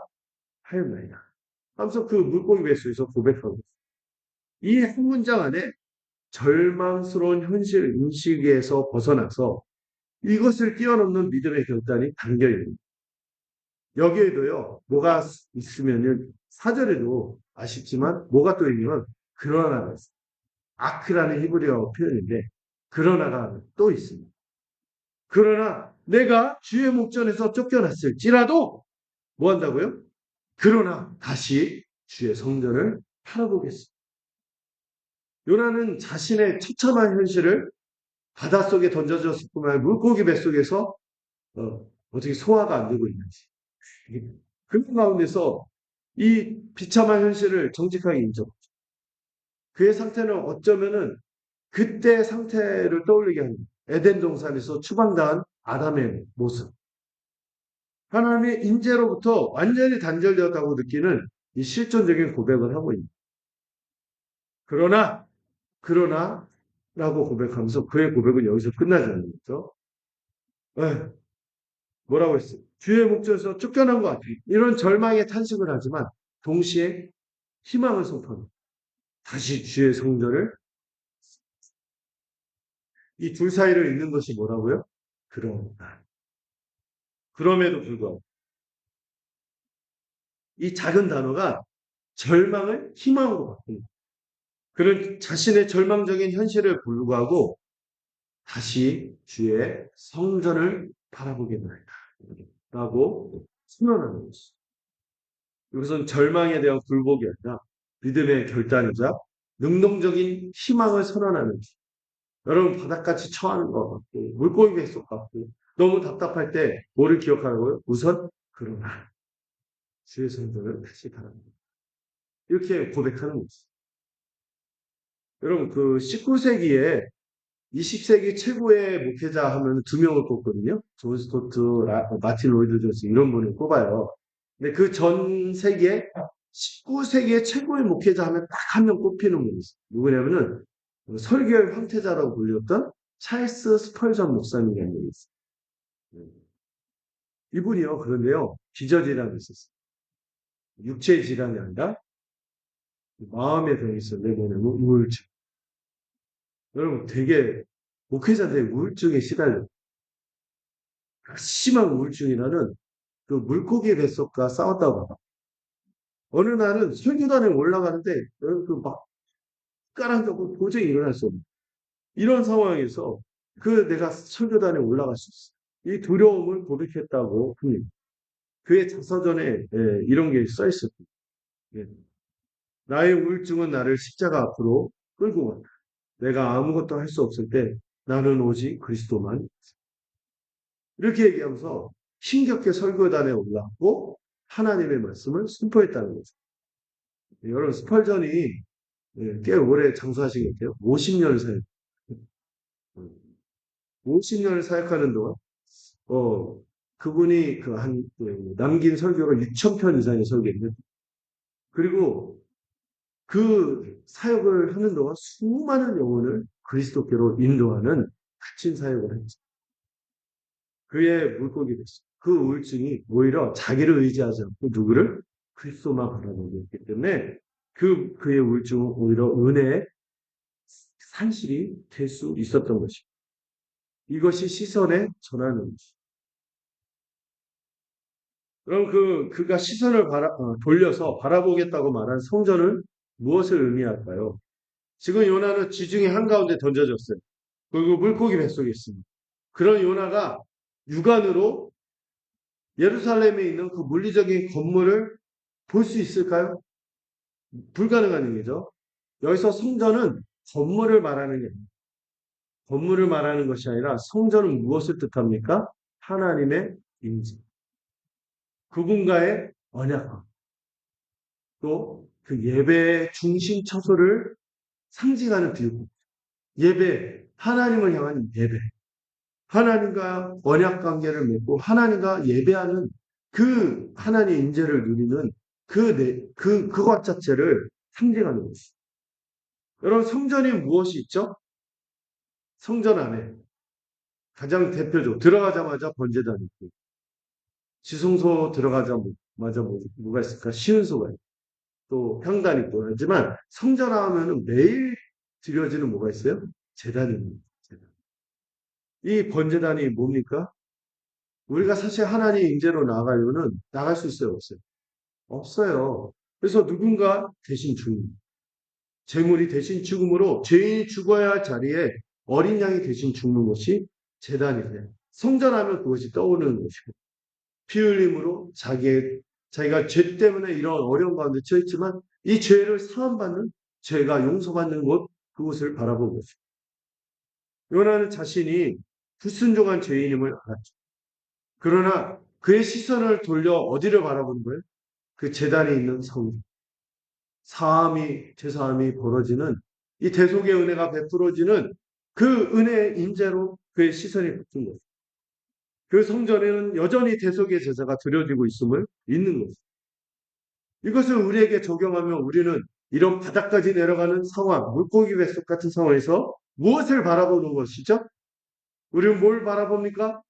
하였나이다. 하면서 그 물고기 뱃속에서 고백하고 이 한 문장 안에 절망스러운 현실 인식에서 벗어나서 이것을 뛰어넘는 믿음의 결단이 담겨 있는 여기에도요 뭐가 있으면은 4절에도 아쉽지만 뭐가 또 있냐면 그러나가 있어요. 아크라는 히브리어 표현인데 그러나가 또 있습니다. 그러나 내가 주의 목전에서 쫓겨났을지라도 뭐 한다고요? 그러나 다시 주의 성전을 바라보겠습니다. 요나는 자신의 처참한 현실을 바닷속에 던져졌을 뿐만 아니라 물고기 뱃속에서 어떻게 소화가 안 되고 있는지 그런 가운데서 이 비참한 현실을 정직하게 인정하죠. 그의 상태는 어쩌면은 그때 상태를 떠올리게 합니다. 에덴 동산에서 추방당한 아담의 모습. 하나님의 인재로부터 완전히 단절되었다고 느끼는 이 실존적인 고백을 하고 있습니다. 그러나, 라고 고백하면서 그의 고백은 여기서 끝나지 않는 거죠. 네, 뭐라고 했어요? 주의 목전에서 쫓겨난 것 같아요. 이런 절망의 탄식을 하지만 동시에 희망을 선포합니다. 다시 주의 성전을 이 둘 사이를 잇는 것이 뭐라고요? 그러나. 그럼에도 불구하고 이 작은 단어가 절망을 희망으로 바꿉니다. 그런 자신의 절망적인 현실을 불구하고 다시 주의 성전을 바라보겠나이다. 라고 선언하는 것이죠. 이것은 절망에 대한 굴복이 아니라 믿음의 결단이자 능동적인 희망을 선언하는 것. 여러분 바닥같이 처하는 것 같고 물고기 뱃속 같고 너무 답답할 때 뭐를 기억하라고요? 우선 그러나 주의 성전을 다시 바랍니다. 이렇게 고백하는 것이죠. 여러분 그 19세기에 20세기 최고의 목회자 하면 두 명을 꼽거든요. 존 스토트, 마틴 로이드 존스 이런 분을 꼽아요. 근데 그 전 세기에 19세기의 최고의 목회자 하면 딱 한 명 꼽히는 분이 있어요. 누구냐면은 설교의 황태자라고 불렸던 찰스 스펄전 목사님이라는 분이 있어요. 이분이요. 그런데요. 기저질환이 있었어요. 육체 질환이 아니라 마음의 병이 있어요. 내면에 우울증. 여러분 되게 목회자들의 우울증에 시달려요. 심한 우울증이라는 그 물고기 뱃속과 싸웠다고 봐요. 어느 날은 설교단에 올라가는데 그막 깔아앉고 도저히 일어날 수 없는 이런 상황에서 내가 설교단에 올라갈 수 있어. 이 두려움을 고백했다고 합니다. 그의 자서전에 이런 게 써 있었고, 예. 나의 우울증은 나를 십자가 앞으로 끌고 간다. 내가 아무것도 할 수 없을 때 나는 오직 그리스도만. 이렇게 얘기하면서 힘겹게 설교단에 올랐고 하나님의 말씀을 선포했다는 거죠. 여러분 스펄전이 꽤 오래 장수하신 것 같아요. 50년을 사역. 50년을 사역하는 동안 그분이 남긴 설교가 6천 편 이상의 설교인데 그리고 그 사역을 하는 동안 수많은 영혼을 그리스도께로 인도하는 갇힌 사역을 했죠. 그의 물고기 됐어요. 그 우울증이 오히려 자기를 의지하지 않고 누구를? 그리스도만 바라보고 있기 때문에 그의 우울증은 오히려 은혜의 산실이 될 수 있었던 것이죠. 이것이 시선의 전환인 것이죠. 그럼 그가 시선을 돌려서 바라보겠다고 말한 성전은 무엇을 의미할까요? 지금 요나는 지중해 한가운데 던져졌어요. 그리고 물고기 뱃속에 있습니다. 그런 요나가 육안으로 예루살렘에 있는 그 물리적인 건물을 볼 수 있을까요? 불가능한 얘기죠. 여기서 성전은 건물을 말하는 게 아닙니다. 건물을 말하는 것이 아니라 성전은 무엇을 뜻합니까? 하나님의 임재. 그분과의 언약. 또 그 예배의 중심 처소를 상징하는 비유. 예배, 하나님을 향한 예배. 하나님과 언약 관계를 맺고 하나님과 예배하는 그 하나님의 임재를 누리는 그것 자체를 상징하는 것이죠. 여러분 성전이 무엇이 있죠? 성전 안에 가장 대표적으로 들어가자마자 번제단이 있고 지성소 들어가자마자 뭐가 있을까? 시은소가 있고 또 향단이 있고 하지만 성전 하면은 매일 드려지는 뭐가 있어요? 제단입니다. 제단. 이 번제단이 뭡니까? 우리가 사실 하나님 임재로 나가려면 나갈 수 있어요, 없어요? 없어요. 그래서 누군가 대신 죽는 제물이 대신 죽음으로 죄인이 죽어야 할 자리에 어린 양이 대신 죽는 것이 제단이세요. 성전하면 그것이 떠오르는 것이고 피 흘림으로 자기가 죄 때문에 이런 어려운 가운데 처했지만 이 죄를 사함받는 죄가 용서받는 곳 그곳을 바라본 것이죠. 요나는 자신이 불순종한 죄인임을 알았죠. 그러나 그의 시선을 돌려 어디를 바라보는 거예요? 그 제단에 있는 성전. 제사함이 벌어지는 이 대속의 은혜가 베풀어지는 그 은혜의 임재로 그의 시선이 바뀐 거죠. 그 성전에는 여전히 대속의 제사가 드려지고 있음을 믿는 거죠. 이것을 우리에게 적용하면 우리는 이런 바닥까지 내려가는 상황, 물고기 뱃속 같은 상황에서 무엇을 바라보는 것이죠? 우리는 뭘 바라봅니까?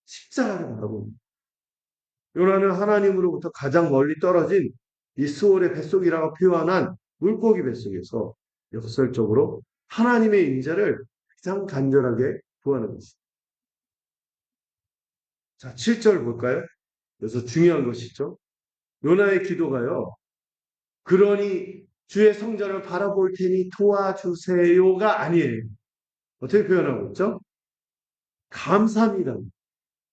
십자가를 바라봅니다. 요나는 하나님으로부터 가장 멀리 떨어진 이 스올의 뱃속이라고 표현한 물고기 뱃속에서 역설적으로 하나님의 임재를 가장 간절하게 구하는 것입니다. 자, 7절 볼까요? 여기서 중요한 것이죠. 요나의 기도가요. 그러니 주의 성전을 바라볼 테니 도와주세요가 아니에요. 어떻게 표현하고 있죠? 감사합니다.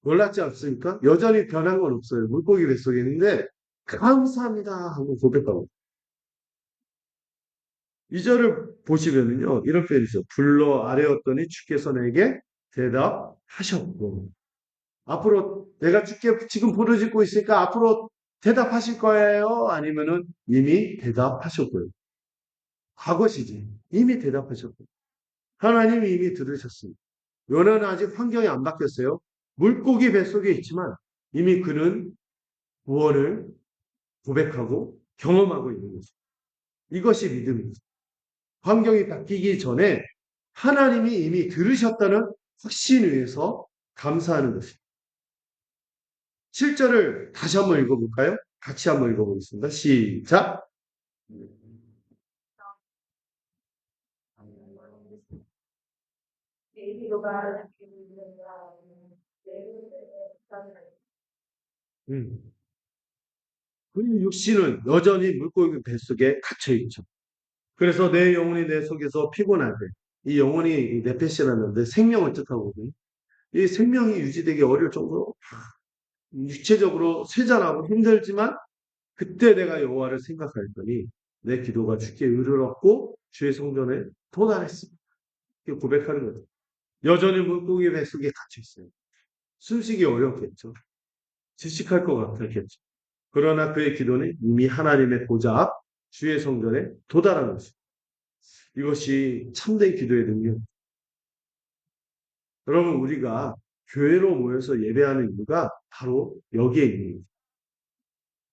놀랍지 않습니까? 여전히 변한 건 없어요. 물고기 뱃속에 있는데 감사합니다 하고 고백하고 2절을 보시면은요, 이런 표현이죠. 불러 아뢰었더니 주께서 내게 대답하셨고. 앞으로 내가 주께 지금 부르짖고 있으니까 앞으로 대답하실 거예요? 아니면은 이미 대답하셨고요. 과거시지. 이미 대답하셨고. 하나님이 이미 들으셨습니다. 요나는 아직 환경이 안 바뀌었어요. 물고기 뱃속에 있지만 이미 그는 구원을 고백하고 경험하고 있는 거죠. 이것이 믿음이죠. 환경이 바뀌기 전에 하나님이 이미 들으셨다는 확신 위에서 감사하는 것입니다. 7절을 다시 한번 읽어볼까요? 같이 한번 읽어보겠습니다. 시작. 그 육신은 여전히 물고기 뱃속에 갇혀 있죠. 그래서 내 영혼이 내 속에서 피곤하대. 이 영혼이 네페시라는데 생명을 뜻하거든요. 이 생명이 유지되기 어려울 정도로 육체적으로 쇠잔하고 힘들지만 그때 내가 여호와를 생각하였더니 내 기도가 주께 의를 얻고 주의 성전에 도달했습니다. 이렇게 고백하는 거죠. 여전히 물고기 뱃속에 갇혀 있어요. 숨쉬기 어렵겠죠. 질식할 것 같았겠죠. 그러나 그의 기도는 이미 하나님의 보좌 앞 주의 성전에 도달한 것입니다. 이것이 참된 기도의 능력. 여러분, 우리가 교회로 모여서 예배하는 이유가 바로 여기에 있는 거죠.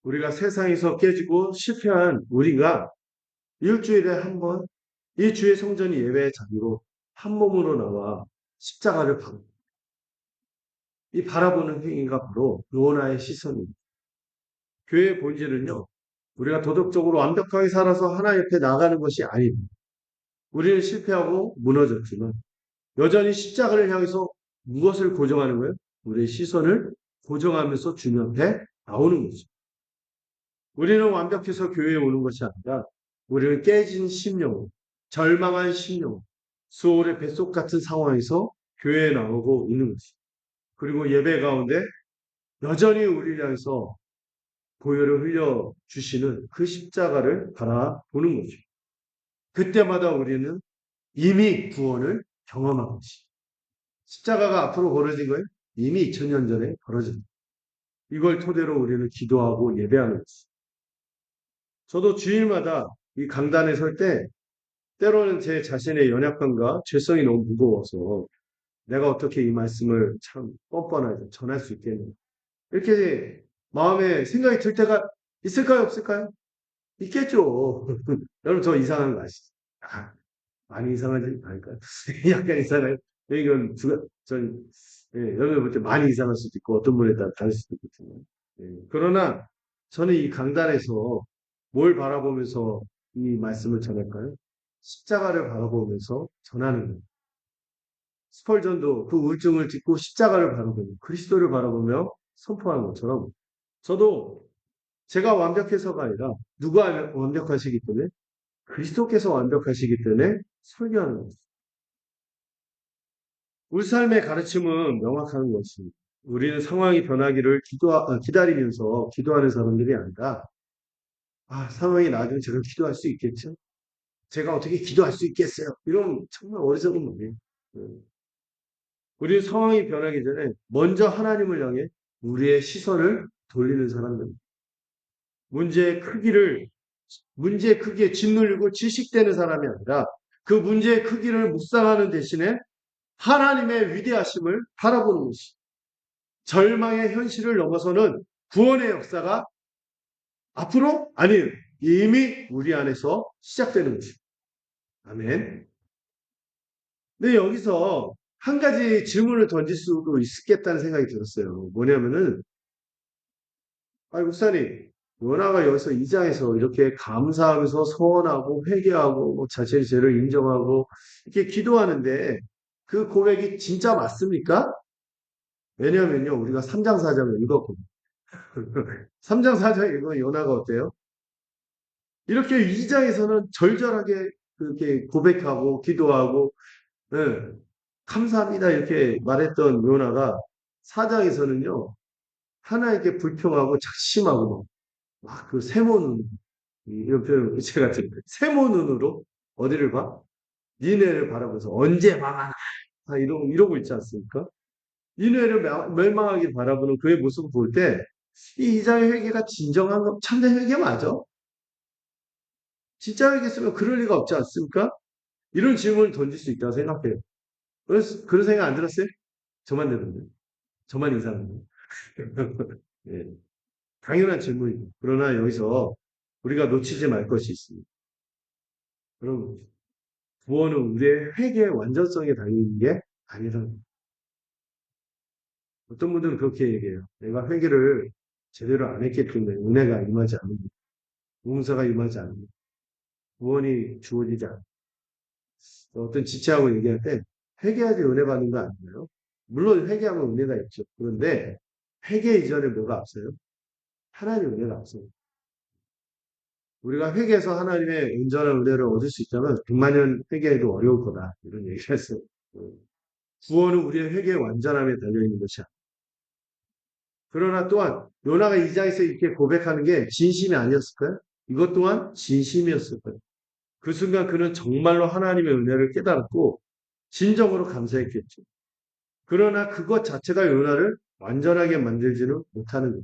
우리가 세상에서 깨지고 실패한 우리가 일주일에 한 번 이 주의 성전이 예배의 자리로 한 몸으로 나와 십자가를 바라보는 이 바라보는 행위가 바로 요나의 시선입니다. 교회의 본질은요. 우리가 도덕적으로 완벽하게 살아서 하나님 옆에 나가는 것이 아닙니다. 우리는 실패하고 무너졌지만 여전히 십자가를 향해서 무엇을 고정하는 거예요? 우리의 시선을 고정하면서 주님 앞에 나오는 거죠. 우리는 완벽해서 교회에 오는 것이 아니라 우리는 깨진 심령, 절망한 심령, 수월의 뱃속 같은 상황에서 교회에 나오고 있는 것이. 그리고 예배 가운데 여전히 우리를 향해서 보혈을 흘려 주시는 그 십자가를 바라보는 거죠. 그때마다 우리는 이미 구원을 경험한 것이. 십자가가 앞으로 벌어진 거예요? 이미 2000년 전에 벌어진 거예요. 이걸 토대로 우리는 기도하고 예배하는 것이. 저도 주일마다 이 강단에 설 때 때로는 제 자신의 연약함과 죄성이 너무 무거워서 내가 어떻게 이 말씀을 참 뻔뻔하게 전할 수 있겠냐. 이렇게 마음에 생각이 들 때가 있을까요? 없을까요? 있겠죠. 여러분 저 이상한 거 아시죠? 아, 많이 이상하지 않을까요? 약간 이상해요. 이건 전 예, 여러분 볼 때 많이 이상할 수도 있고 어떤 분에 따라 다를 수도 있거든요. 예, 그러나 저는 이 강단에서 뭘 바라보면서 이 말씀을 전할까요? 십자가를 바라보면서 전하는 거예요. 스펄전도 그 우울증을 딛고 십자가를 바라보며 그리스도를 바라보며 선포하는 것처럼 저도 제가 완벽해서가 아니라 누가 완벽하시기 때문에 그리스도께서 완벽하시기 때문에 설교하는 것입니다. 우리 삶의 가르침은 명확한 것입니다. 우리는 상황이 변하기를 기다리면서 기도하는 사람들이 아니라 상황이 나아지면 제가 기도할 수 있겠죠? 제가 어떻게 기도할 수 있겠어요? 이런 정말 어리석은 말이에요. 우리 상황이 변하기 전에 먼저 하나님을 향해 우리의 시선을 돌리는 사람들입니다. 문제의 크기에 짓눌리고 질식되는 사람이 아니라 그 문제의 크기를 묵상하는 대신에 하나님의 위대하심을 바라보는 것이 절망의 현실을 넘어서는 구원의 역사가 앞으로 아니에요. 이미 우리 안에서 시작되는 것입니다. 아멘. 근데 여기서 한 가지 질문을 던질 수도 있겠다는 생각이 들었어요. 뭐냐면은, 목사님, 요나가 여기서 2장에서 이렇게 감사하면서 서원하고 회개하고 뭐 자신의 죄를 인정하고 이렇게 기도하는데 그 고백이 진짜 맞습니까? 왜냐면요, 우리가 3장, 4장을 읽었거든요. 3장, 4장 읽으면 요나가 어때요? 이렇게 2장에서는 절절하게 그렇게 고백하고 기도하고 예, 감사합니다 이렇게 말했던 요나가 4장에서는요 하나님께 불평하고 작심하고 막 그 세모 눈 이런 표현을 제가 드립니다. 세모 눈으로 어디를 봐? 니네를 바라보면서 언제 망하나 이러고 있지 않습니까? 니네를 멸망하게 바라보는 그의 모습을 볼 때 이 이장의 회개가 진정한 참된 회개 맞아? 진짜 회개했으면 그럴 리가 없지 않습니까? 이런 질문을 던질 수 있다고 생각해요. 그런 생각 안 들었어요? 저만 들었는데. 저만 이상한데. 예, 당연한 질문이고. 그러나 여기서 우리가 놓치지 말 것이 있습니다. 여러분, 구원은 우리의 회개의 완전성에 달려있는 게 아니라 어떤 분들은 그렇게 얘기해요. 내가 회개를 제대로 안 했기 때문에 은혜가 임하지 않는다. 용서가 임하지 않는다. 구원이 주어지지 않는다. 어떤 지체하고 얘기할 때 회개하지 은혜 받는 거 아니에요? 물론 회개하면 은혜가 있죠. 그런데 회개 이전에 뭐가 앞서요? 하나님의 은혜가 앞서요. 우리가 회개해서 하나님의 온전한 은혜를 얻을 수 있다면 100만 년 회개해도 어려울 거다. 이런 얘기를 했어요. 구원은 우리의 회개의 완전함에 달려있는 것이야. 그러나 또한 요나가 이 장에서 이렇게 고백하는 게 진심이 아니었을까요? 이것 또한 진심이었을 거예요. 그 순간 그는 정말로 하나님의 은혜를 깨달았고 진정으로 감사했겠죠. 그러나 그것 자체가 요나를 완전하게 만들지는 못하는 거예요.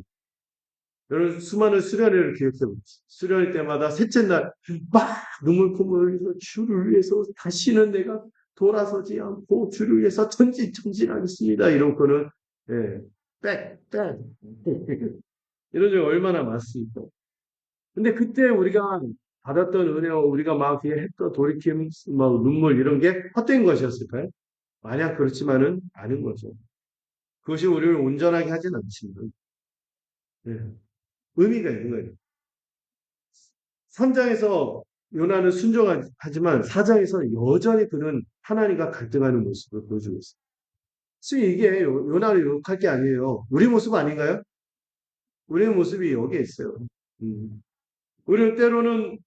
여러분 수많은 수련회를 기억해보세요. 수련회 때마다 셋째 날 막 눈물 콧물 흘려서 주를 위해서 다시는 내가 돌아서지 않고 주를 위해서 전진하겠습니다. 이런 거는 예, 빽 이런 적이 얼마나 많습니까? 근데 그때 우리가 받았던 은혜와 우리가 막 했던 돌이킴, 막 눈물 이런 게 헛된 것이었을까요? 만약 그렇지만은 아닌 거죠. 그것이 우리를 온전하게 하진 않지만 예, 의미가 있는 거예요. 3장에서 요나는 순종하지만 4장에서 여전히 그는 하나님과 갈등하는 모습을 보여주고 있어요. 지금 이게 요나를 욕할 게 아니에요. 우리 모습 아닌가요? 우리의 모습이 여기에 있어요. 음. 우리는 때로는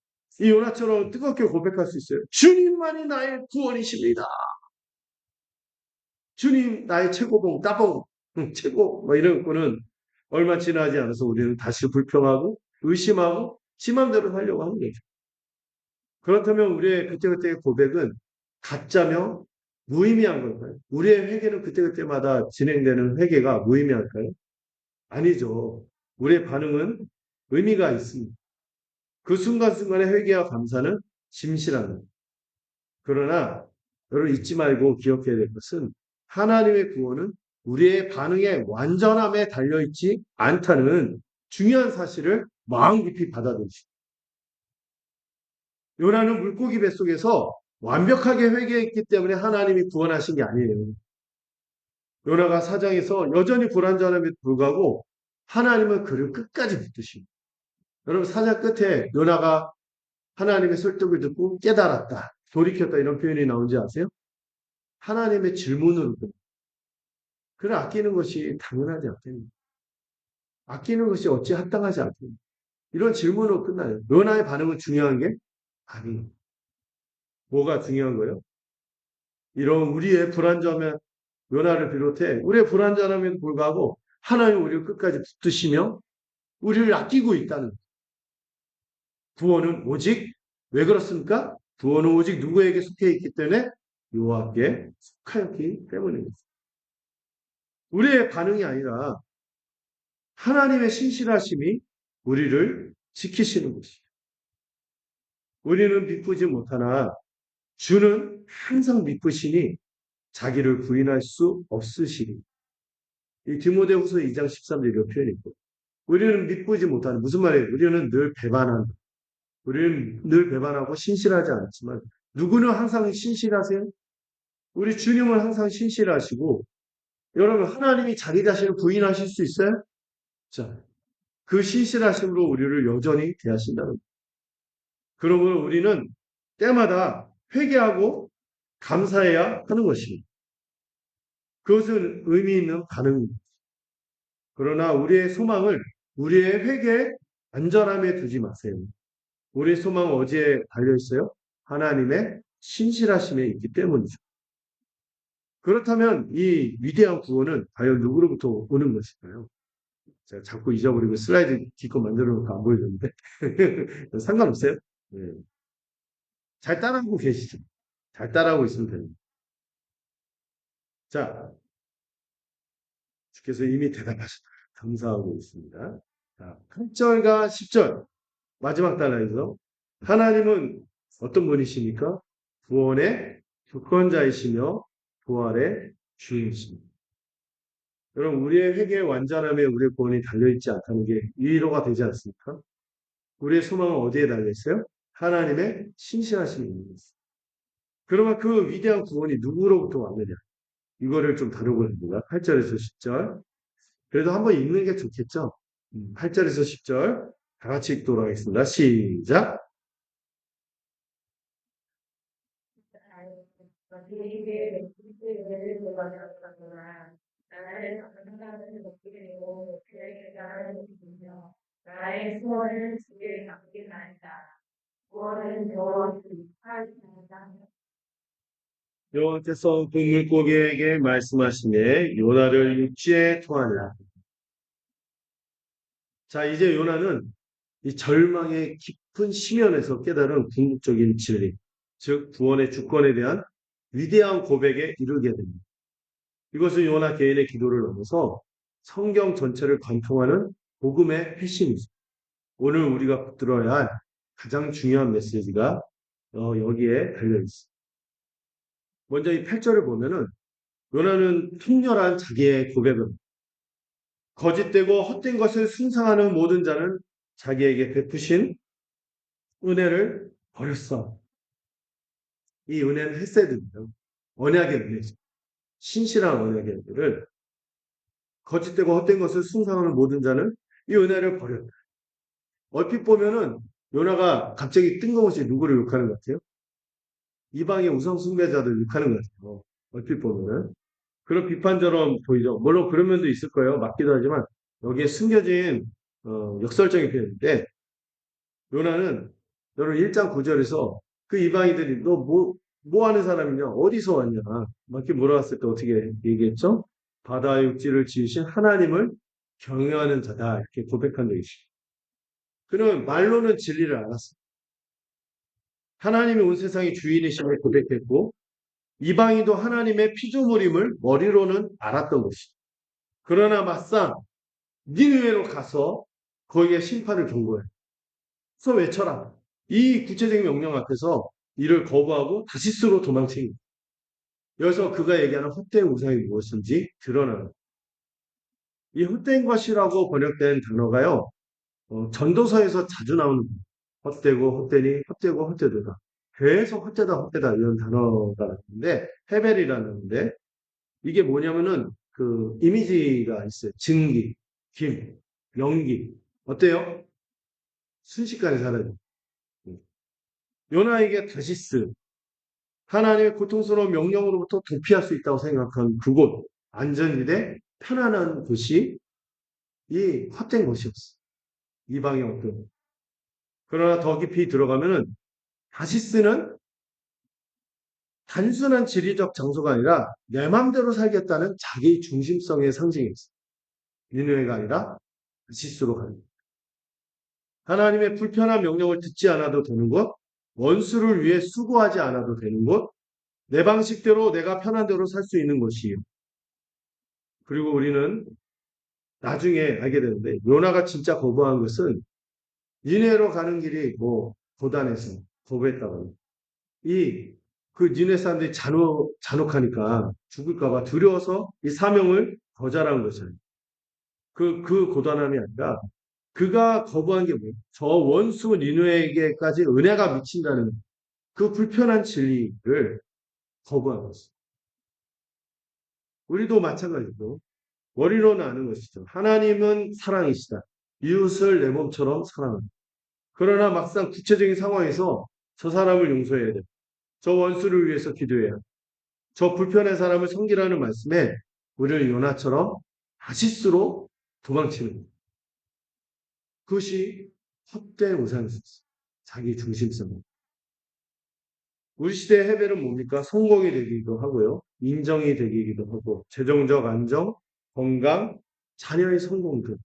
이 요나처럼 뜨겁게 고백할 수 있어요. 주님만이 나의 구원이십니다. 주님 나의 최고봉, 따봉, 최고 뭐 이런 거는 얼마 지나지 않아서 우리는 다시 불평하고 의심하고 지 맘대로 살려고 하는 거죠. 그렇다면 우리의 그때그때의 고백은 가짜며 무의미한 걸까요? 우리의 회개는 그때그때마다 진행되는 회개가 무의미할까요? 아니죠. 우리의 반응은 의미가 있습니다. 그 순간순간의 회개와 감사는 진실합니다. 그러나 여러분 잊지 말고 기억해야 될 것은 하나님의 구원은 우리의 반응의 완전함에 달려있지 않다는 중요한 사실을 마음 깊이 받아들이십시오. 요나는 물고기 뱃속에서 완벽하게 회개했기 때문에 하나님이 구원하신 게 아니에요. 요나가 사장에서 여전히 불완전함에도 불구하고 하나님은 그를 끝까지 붙드십니다. 여러분 사장 끝에 요나가 하나님의 설득을 듣고 깨달았다. 돌이켰다 이런 표현이 나온지 아세요? 하나님의 질문으로 그를 아끼는 것이 당연하지 않겠니? 아끼는 것이 어찌 합당하지 않겠니? 이런 질문으로 끝나요. 요나의 반응은 중요한 게 아니에요. 뭐가 중요한 거예요? 이런 우리의 불완전함에 요나를 비롯해 우리의 불완전함에도 불구하고 하나님 우리를 끝까지 붙드시며 우리를 아끼고 있다는 구원은 오직 왜 그렇습니까? 구원은 오직 누구에게 속해 있기 때문에 여호와께 속하였기 때문입니다. 우리의 반응이 아니라 하나님의 신실하심이 우리를 지키시는 것이죠. 우리는 미쁘지 못하나 주는 항상 미쁘시니 자기를 부인할 수 없으시니. 이 디모데후서 2장 13절 이런 표현이 있고 우리는 미쁘지 못하는 무슨 말이에요? 우리는 늘 배반한다. 우리는 늘 배반하고 신실하지 않지만 누구는 항상 신실하세요? 우리 주님은 항상 신실하시고 여러분 하나님이 자기 자신을 부인하실 수 있어요? 자, 그 신실하심으로 우리를 여전히 대하신다는 거예요. 그러므로 우리는 때마다 회개하고 감사해야 하는 것입니다. 그것은 의미 있는 반응입니다. 그러나 우리의 소망을 우리의 회개의 안전함에 두지 마세요. 우리의 소망은 어디에 달려있어요? 하나님의 신실하심에 있기 때문이죠. 그렇다면 이 위대한 구원은 과연 누구로부터 오는 것일까요? 제가 자꾸 잊어버리고 슬라이드 기껏 만들어 놓고 안 보여줬는데 상관없어요. 네. 잘 따라하고 계시죠? 잘 따라하고 있으면 됩니다. 자, 주께서 이미 대답하셨다. 감사하고 있습니다. 자, 8절과 10절 마지막 단락에서 하나님은 어떤 분이십니까? 구원의 주권자이시며 부활의 주인이십니다. 여러분 우리의 회개의 완전함에 우리의 구원이 달려있지 않다는 게 위로가 되지 않습니까? 우리의 소망은 어디에 달려있어요? 하나님의 신실하심에 있는 것입니다. 그러면 그 위대한 구원이 누구로부터 왔느냐? 이거를 좀 다루고있습니다. 8절에서 10절. 그래도 한번 읽는 게 좋겠죠? 8절에서 10절 다 같이 읽도록 하겠습니다. 시작. 나의 소원을 주께 담기나이다. 구원은 여호와 하시나이다. 여호와께서 그 물고기에게 말씀하시되 요나를 육지에 토하니라. 자, 이제 요나는 이 절망의 깊은 심연에서 깨달은 궁극적인 진리, 즉 구원의 주권에 대한 위대한 고백에 이르게 됩니다. 이것은 요나 개인의 기도를 넘어서 성경 전체를 관통하는 복음의 핵심이죠. 오늘 우리가 붙들어야 할 가장 중요한 메시지가 여기에 달려 있습니다. 먼저 이 8절을 보면은 요나는 통렬한 자기의 고백을 거짓되고 헛된 것을 숭상하는 모든 자는 자기에게 베푸신 은혜를 버렸어. 이 은혜는 헤세드입니다. 언약의 은혜죠. 신실한 언약의 은혜를 거짓되고 헛된 것을 숭상하는 모든 자는 이 은혜를 버렸다. 얼핏 보면은 요나가 갑자기 뜬금없이 누구를 욕하는 것 같아요? 이방의 우상 숭배자들 욕하는 것 같아요. 얼핏 보면은. 그런 비판처럼 보이죠. 물론 그런 면도 있을 거예요. 맞기도 하지만 여기에 숨겨진 역설적인 표현인데 요나는 여러분 1장 9절에서 그 이방인들이 너 뭐 하는 사람이냐? 어디서 왔냐? 막 이렇게 물어봤을 때 어떻게 얘기했죠? 바다의 육지를 지으신 하나님을 경외하는 자다. 이렇게 고백한 적이 있어요. 그는 말로는 진리를 알았어요. 하나님이 온 세상의 주인이심을 고백했고 이방인도 하나님의 피조물임을 머리로는 알았던 것이죠. 그러나 막상 니느웨로 가서 거기에 심판을 경고해요. 서 외쳐라. 이 구체적인 명령 앞에서 이를 거부하고 다시스로 도망치는 거예요. 여기서 그가 얘기하는 헛된 우상이 무엇인지 드러나는 이 헛된 것이라고 번역된 단어가요. 전도서에서 자주 나오는 헛되고 헛되니 헛되고 헛되도다. 계속 헛되다 헛되다 이런 단어가 나오는데 헤벨이라는데 이게 뭐냐면은 그 이미지가 있어요. 증기, 김, 연기. 어때요? 순식간에 사라져. 요나에게 다시스, 하나님의 고통스러운 명령으로부터 도피할 수 있다고 생각한 그곳, 안전지대, 편안한 곳이 이 헛된 곳이었어. 이방의 어떤. 그러나 더 깊이 들어가면은 다시스는 단순한 지리적 장소가 아니라 내 맘대로 살겠다는 자기 중심성의 상징이었어. 니느웨가 아니라 다시스로 가는 것. 하나님의 불편한 명령을 듣지 않아도 되는 곳, 원수를 위해 수고하지 않아도 되는 곳, 내 방식대로 내가 편한 대로 살 수 있는 곳이에요. 그리고 우리는 나중에 알게 되는데 요나가 진짜 거부한 것은 니네로 가는 길이 뭐 고단해서 거부했다고. 그 니네 사람들이 잔혹하니까 죽을까봐 두려워서 이 사명을 거절한 것이에요. 그 고단함이 아니라 그가 거부한 게 뭐예요? 저 원수 니누에게까지 은혜가 미친다는 그 불편한 진리를 거부한 것이죠. 우리도 마찬가지로 머리로는 아는 것이죠. 하나님은 사랑이시다. 이웃을 내 몸처럼 사랑합니다. 그러나 막상 구체적인 상황에서 저 사람을 용서해야 돼. 저 원수를 위해서 기도해야 돼. 저 불편한 사람을 섬기라는 말씀에 우리를 요나처럼 다시스로 도망치는 거예요. 그것이 헛된 우상이었어요. 자기 중심성. 우리 시대의 해벨은 뭡니까? 성공이 되기도 하고요. 인정이 되기도 하고 재정적 안정, 건강, 자녀의 성공 등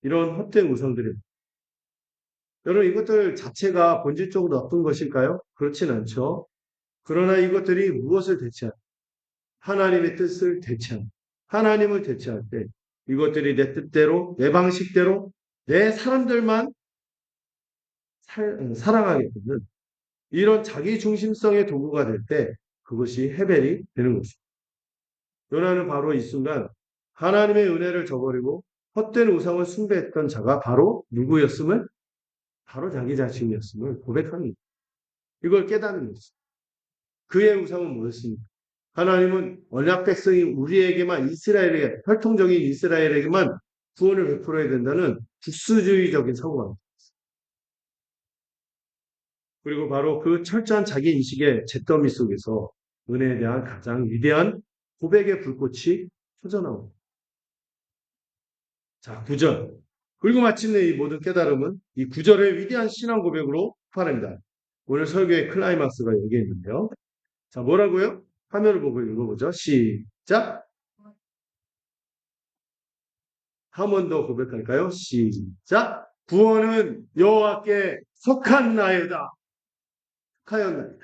이런 헛된 우상들입니다. 여러분 이것들 자체가 본질적으로 나쁜 것일까요? 그렇진 않죠. 그러나 이것들이 무엇을 대체한 하나님의 뜻을 대체한 하나님을 대체할 때 이것들이 내 뜻대로 내 방식대로 내 사람들만 사랑하게 되는 이런 자기 중심성의 도구가 될 때 그것이 헤벨이 되는 것입니다. 요나는 바로 이 순간 하나님의 은혜를 저버리고 헛된 우상을 숭배했던 자가 바로 누구였음을 바로 자기 자신이었음을 고백합니다. 이걸 깨닫는 것입니다. 그의 우상은 무엇입니까? 하나님은 언약 백성이 우리에게만 이스라엘에게 혈통적인 이스라엘에게만 구원을 베풀어야 된다는 국수주의적인 사고가 그리고 바로 그 철저한 자기 인식의 잿더미 속에서 은혜에 대한 가장 위대한 고백의 불꽃이 터져나옵니다. 자, 9절. 그리고 마침내 이 모든 깨달음은 이 9절의 위대한 신앙 고백으로 폭발합니다. 오늘 설교의 클라이막스가 여기에 있는데요. 자, 뭐라고요? 화면을 보고 읽어보죠. 시작. 한 번 더 고백할까요? 시작. 구원은 여호와께 속한 나이다. 속하였나이다.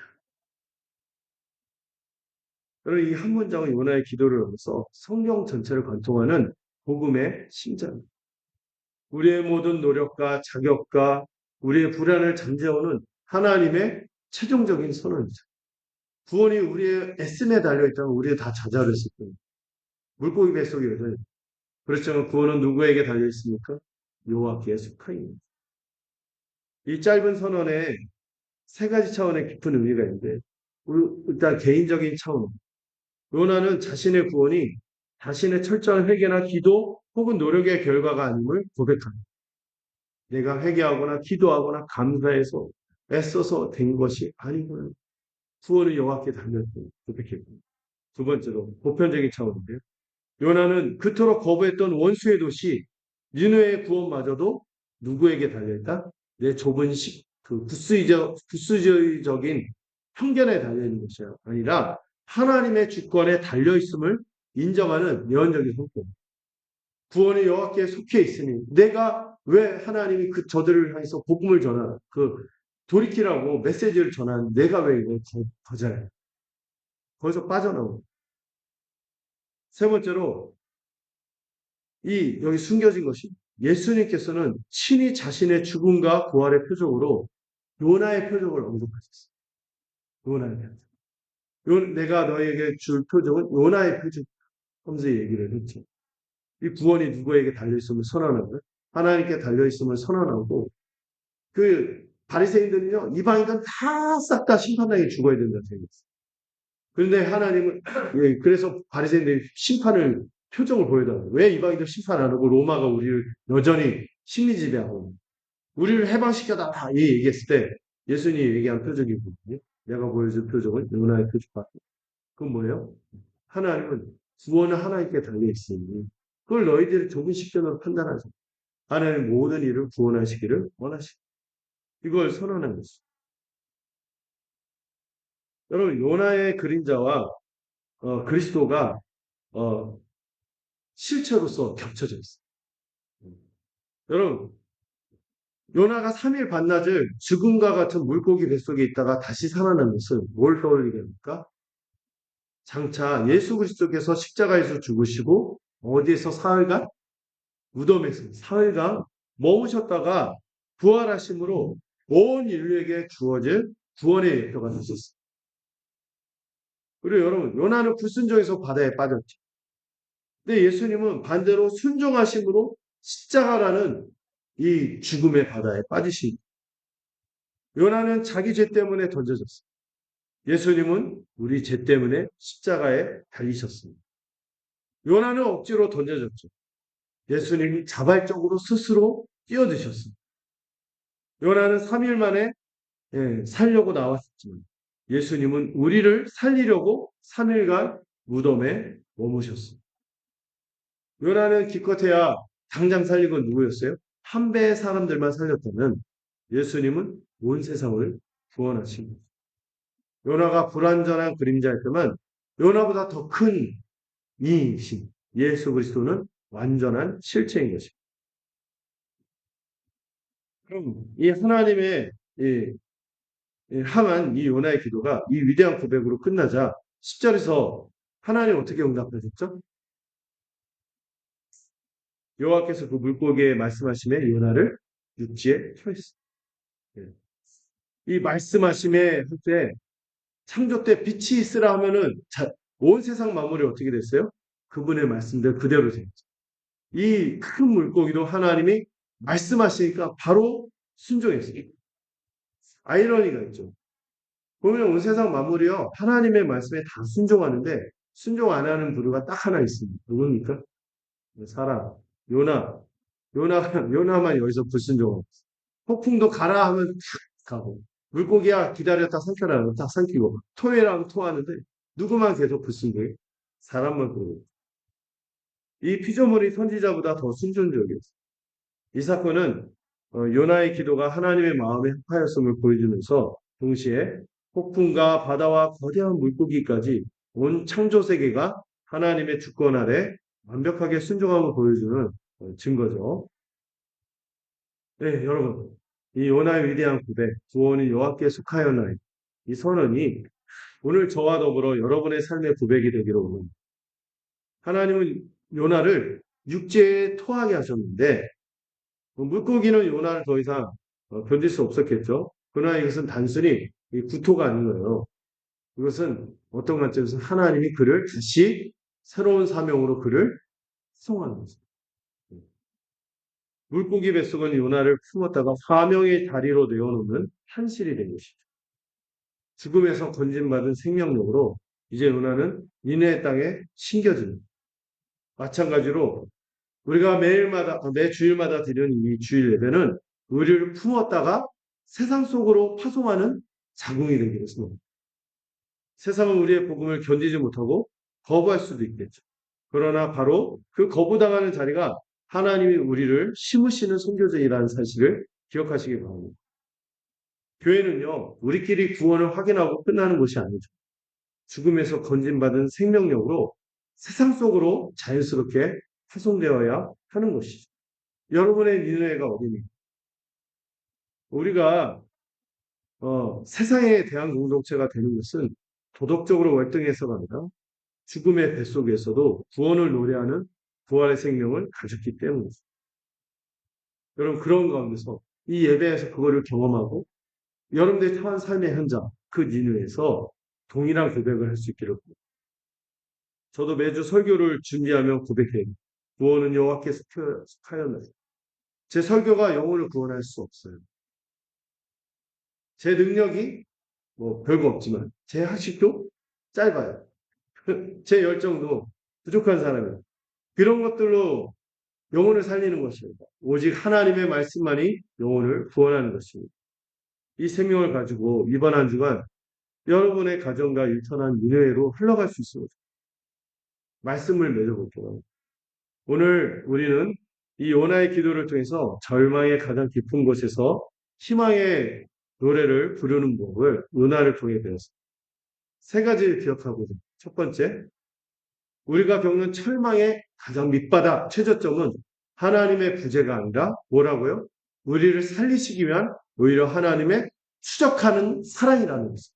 여러분, 이 한 문장은 요나의 기도를 넘어서 성경 전체를 관통하는 복음의 심장. 우리의 모든 노력과 자격과 우리의 불안을 잠재우는 하나님의 최종적인 선언이죠. 구원이 우리의 애씀에 달려있다면 우리는 다 좌절했을 겁니다. 물고기 뱃속에서. 그렇지만 구원은 누구에게 달려있습니까? 여호와께 속하입니다. 이 짧은 선언에 세 가지 차원의 깊은 의미가 있는데 일단 개인적인 차원. 요나는 자신의 구원이 자신의 철저한 회개나 기도 혹은 노력의 결과가 아님을 고백합니다. 내가 회개하거나 기도하거나 감사해서 애써서 된 것이 아니구나. 구원은 여호와께 달렸고 고백했고. 두 번째로 보편적인 차원인데요. 요나는 그토록 거부했던 원수의 도시 니느웨의 구원마저도 누구에게 달려있다? 내 좁은 그 부수주의적인 편견에 달려있는 것이 아니라 하나님의 주권에 달려있음을 인정하는 예언적인 성격. 구원이 여호와께 속해 있으니 내가 왜 하나님이 그 저들을 향해서 복음을 전하는 그 돌이키라고 메시지를 전하는 내가 왜 이걸 거절해? 거기서 빠져나오고. 세 번째로 여기 숨겨진 것이 예수님께서는 친히 자신의 죽음과 부활의 표적으로 요나의 표적을 언급하셨어요. 요나의 표적. 내가 너에게 줄 표적은 요나의 표적. 하면서 얘기를 했죠. 이 구원이 누구에게 달려있음을 선언하고 하나님께 달려있음을 선언하고 그 바리새인들은요 이방인들은 다 싹 다 심판당해 죽어야 된다고 생각했어요. 그런데 하나님은 그래서 바리새인들이 심판을 표적을 보여달라고 왜 이방인들 심판 안 하고 로마가 우리를 여전히 식민 지배하고 우리를 해방시켜다 다 얘기했을 때 예수님이 얘기한 표적이 뭐예요? 내가 보여줄 표적은 요나의 표적밖에. 그건 뭐예요? 하나님은 구원은 하나님께 달려있으니 그걸 너희들이 좁은 식견으로 판단하죠. 하나님 모든 일을 구원하시기를 원하시고 이걸 선언한 것입니다. 여러분 요나의 그림자와 그리스도가 실체로서 겹쳐져 있어요. 여러분 요나가 3일 반나절 죽음과 같은 물고기 뱃속에 있다가 다시 살아난 것은 뭘 떠올리게 합니까? 장차 예수 그리스도께서 십자가에서 죽으시고 어디에서 사흘간? 무덤에서 사흘간 머무셨다가 부활하심으로 온 인류에게 주어질 구원의 예표가 되셨습니다. 그리고 여러분 요나는 불순종에서 바다에 빠졌죠. 근데 예수님은 반대로 순종하심으로 십자가라는 이 죽음의 바다에 빠지신 요나는 자기 죄 때문에 던져졌습니다. 예수님은 우리 죄 때문에 십자가에 달리셨습니다. 요나는 억지로 던져졌죠. 예수님이 자발적으로 스스로 뛰어드셨습니다. 요나는 3일 만에 살려고 나왔지만 예수님은 우리를 살리려고 3일간 무덤에 머무셨습니다. 요나는 기껏해야 당장 살린 건 누구였어요? 한 배의 사람들만 살렸다면 예수님은 온 세상을 구원하신 거죠. 요나가 불완전한 그림자였지만 요나보다 더 큰 이이신 예수 그리스도는 완전한 실체인 것입니다. 그럼 이 하나님의 향한 이 요나의 기도가 이 위대한 고백으로 끝나자 10절에서 하나님 어떻게 응답하셨죠? 여호와께서 그 물고기에 말씀하심에 요나를 육지에 펴있습니다. 이 말씀하심에 할 때 창조 때 빛이 있으라 하면은 온 세상 만물이 어떻게 됐어요? 그분의 말씀대로 그대로 됐죠. 이 큰 물고기도 하나님이 말씀하시니까 바로 순종했어요. 아이러니가 있죠. 보면 온 세상 만물이요. 하나님의 말씀에 다 순종하는데 순종 안 하는 부류가 딱 하나 있습니다. 누굽니까? 사람, 요나. 요나만 여기서 불순종하고 있어요. 폭풍도 가라 하면 탁 가고 물고기야 기다렸다 삼켜라 하면 딱 삼키고 토해라 하면 토하는데 누구만 계속 불순종해? 사람만 그러고 이 피조물이 선지자보다 더 순종적이었어요. 이 사건은 요나의 기도가 하나님의 마음에 합하였음을 보여주면서 동시에 폭풍과 바다와 거대한 물고기까지 온 창조 세계가 하나님의 주권 아래 완벽하게 순종함을 보여주는 증거죠. 네, 여러분. 이 요나의 위대한 고백, 구원은 여호와께 속하였나이다. 이 선언이 오늘 저와 더불어 여러분의 삶의 고백이 되기를 원합니다. 하나님은 요나를 육지에 토하게 하셨는데 물고기는 요나를 더 이상 견딜 수 없었겠죠. 그러나 이것은 단순히 구토가 아닌 거예요. 이것은 어떤 관점에서 하나님이 그를 다시 새로운 사명으로 그를 수송하는 거죠. 물고기 뱃속은 요나를 품었다가 화명의 다리로 내어놓는 한실이 된 것이죠. 죽음에서 건진받은 생명력으로 이제 요나는 니네의 땅에 심겨집니다. 마찬가지로 우리가 매 주일마다 드리는 이 주일 예배는 우리를 품었다가 세상 속으로 파송하는 자궁이 되기를 소원합니다. 세상은 우리의 복음을 견디지 못하고 거부할 수도 있겠죠. 그러나 바로 그 거부당하는 자리가 하나님이 우리를 심으시는 선교제이라는 사실을 기억하시기 바랍니다. 교회는요, 우리끼리 구원을 확인하고 끝나는 것이 아니죠. 죽음에서 건진받은 생명력으로 세상 속으로 자연스럽게 파송되어야 하는 것이죠. 여러분의 니느웨가 어디입니까? 우리가 세상에 대한 공동체가 되는 것은 도덕적으로 월등해서가 아니라 죽음의 뱃속에서도 구원을 노래하는 부활의 생명을 가졌기 때문이죠. 여러분 그런 가운데서 이 예배에서 그거를 경험하고 여러분들이 처한 삶의 현장 그 니느웨에서 동일한 고백을 할 수 있기를 바랍니다. 저도 매주 설교를 준비하며 고백해요. 구원은 여호와께 속하였나이다. 제 설교가 영혼을 구원할 수 없어요. 제 능력이 뭐 별거 없지만 제 학식도 짧아요. 제 열정도 부족한 사람이에요. 그런 것들로 영혼을 살리는 것입니다. 오직 하나님의 말씀만이 영혼을 구원하는 것입니다. 이 생명을 가지고 이번 한 주간 여러분의 가정과 일터난 미래로 흘러갈 수 있습니다. 말씀을 맺어볼게요. 오늘 우리는 이 요나의 기도를 통해서 절망의 가장 깊은 곳에서 희망의 노래를 부르는 법을 요나를 통해 배웠습니다. 세 가지를 기억하고자. 첫 번째, 우리가 겪는 철망의 가장 밑바닥 최저점은 하나님의 부재가 아니라 뭐라고요? 우리를 살리시기 위한 오히려 하나님의 추적하는 사랑이라는 것을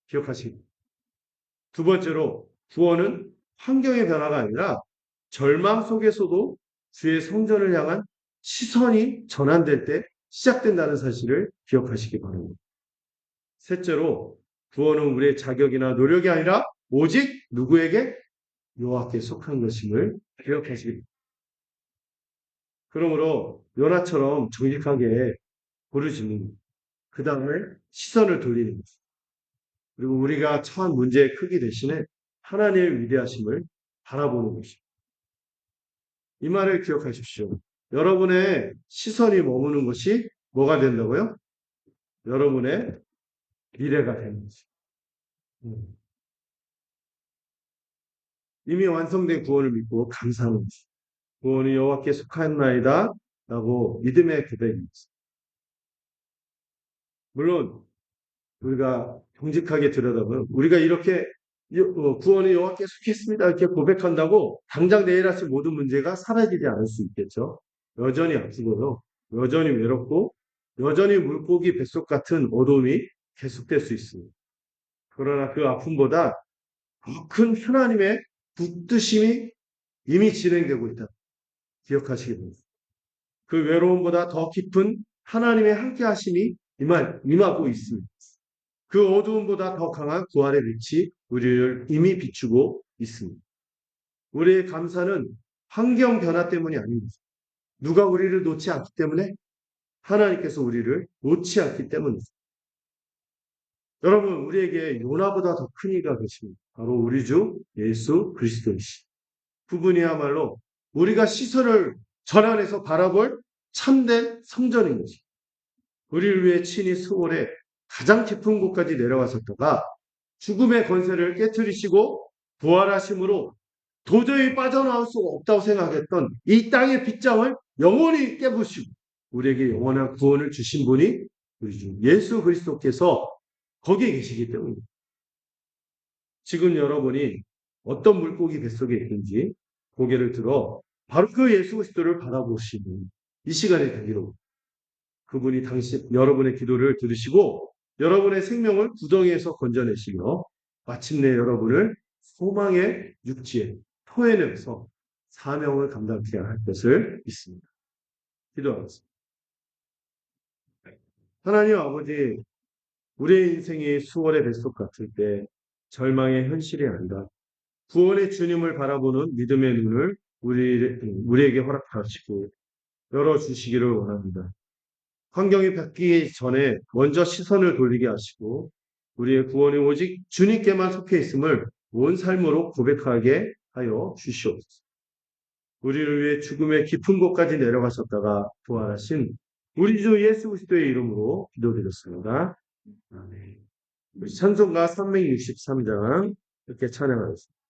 기억하시기. 두 번째로 구원은 환경의 변화가 아니라 절망 속에서도 주의 성전을 향한 시선이 전환될 때 시작된다는 사실을 기억하시기 바랍니다. 셋째로 구원은 우리의 자격이나 노력이 아니라 오직 누구에게? 여호와께 속한 것임을 기억하시기 바랍니다. 그러므로 요나처럼 정직하게 부르짖는 그 다음에 시선을 돌리는 것. 그리고 우리가 처한 문제의 크기 대신에 하나님의 위대하심을 바라보는 것입니다. 이 말을 기억하십시오. 여러분의 시선이 머무는 것이 뭐가 된다고요? 여러분의 미래가 되는 것입니다. 이미 완성된 구원을 믿고 감사하는 것입니다. 구원이 여호와께 속하였나이다 라고 믿음의 고백입니다. 물론 우리가 정직하게 들여다보면 우리가 이렇게 구원이 여호와께 속했습니다 이렇게 고백한다고 당장 내일 아침 모든 문제가 사라지지 않을 수 있겠죠. 여전히 아프고요. 여전히 외롭고 여전히 물고기 뱃속 같은 어둠이 계속될 수 있습니다. 그러나 그 아픔보다 더 큰 하나님의 붙드심이 이미 진행되고 있다. 기억하시기 바랍니다. 그 외로움보다 더 깊은 하나님의 함께하심이 임하고 있습니다. 그 어두움보다 더 강한 구원의 빛이 우리를 이미 비추고 있습니다. 우리의 감사는 환경 변화 때문이 아닙니다. 누가 우리를 놓지 않기 때문에 하나님께서 우리를 놓지 않기 때문입니다. 여러분, 우리에게 요나보다 더 큰 이가 계십니다. 바로 우리 주 예수 그리스도이시. 그분이야말로 우리가 시선을 전환해서 바라볼 참된 성전인 것입니다. 우리를 위해 친히 수월에 가장 깊은 곳까지 내려가셨다가 죽음의 권세를 깨뜨리시고 부활하심으로 도저히 빠져나올 수 없다고 생각했던 이 땅의 빗장을 영원히 깨부시고 우리에게 영원한 구원을 주신 분이 우리 주 예수 그리스도께서 거기에 계시기 때문입니다. 지금 여러분이 어떤 물고기 뱃속에 있든지 고개를 들어 바로 그 예수 그리스도를 바라보시는 이 시간이 되기로 그분이 여러분의 기도를 들으시고 여러분의 생명을 구덩이에서 건져내시며 마침내 여러분을 소망의 육지에 토해내서 사명을 감당케 할 것을 믿습니다. 기도하겠습니다. 하나님 아버지, 우리의 인생이 수월의 뱃속 같을 때 절망의 현실이 아니라 구원의 주님을 바라보는 믿음의 눈을 우리에게 허락하시고 열어주시기를 원합니다. 환경이 바뀌기 전에 먼저 시선을 돌리게 하시고 우리의 구원이 오직 주님께만 속해 있음을 온 삶으로 고백하게 하여 주시옵소서. 우리를 위해 죽음의 깊은 곳까지 내려가셨다가 부활하신 우리 주 예수 그리스도의 이름으로 기도드렸습니다. 아멘. 우리 찬송가 363장 이렇게 찬양하겠습니다.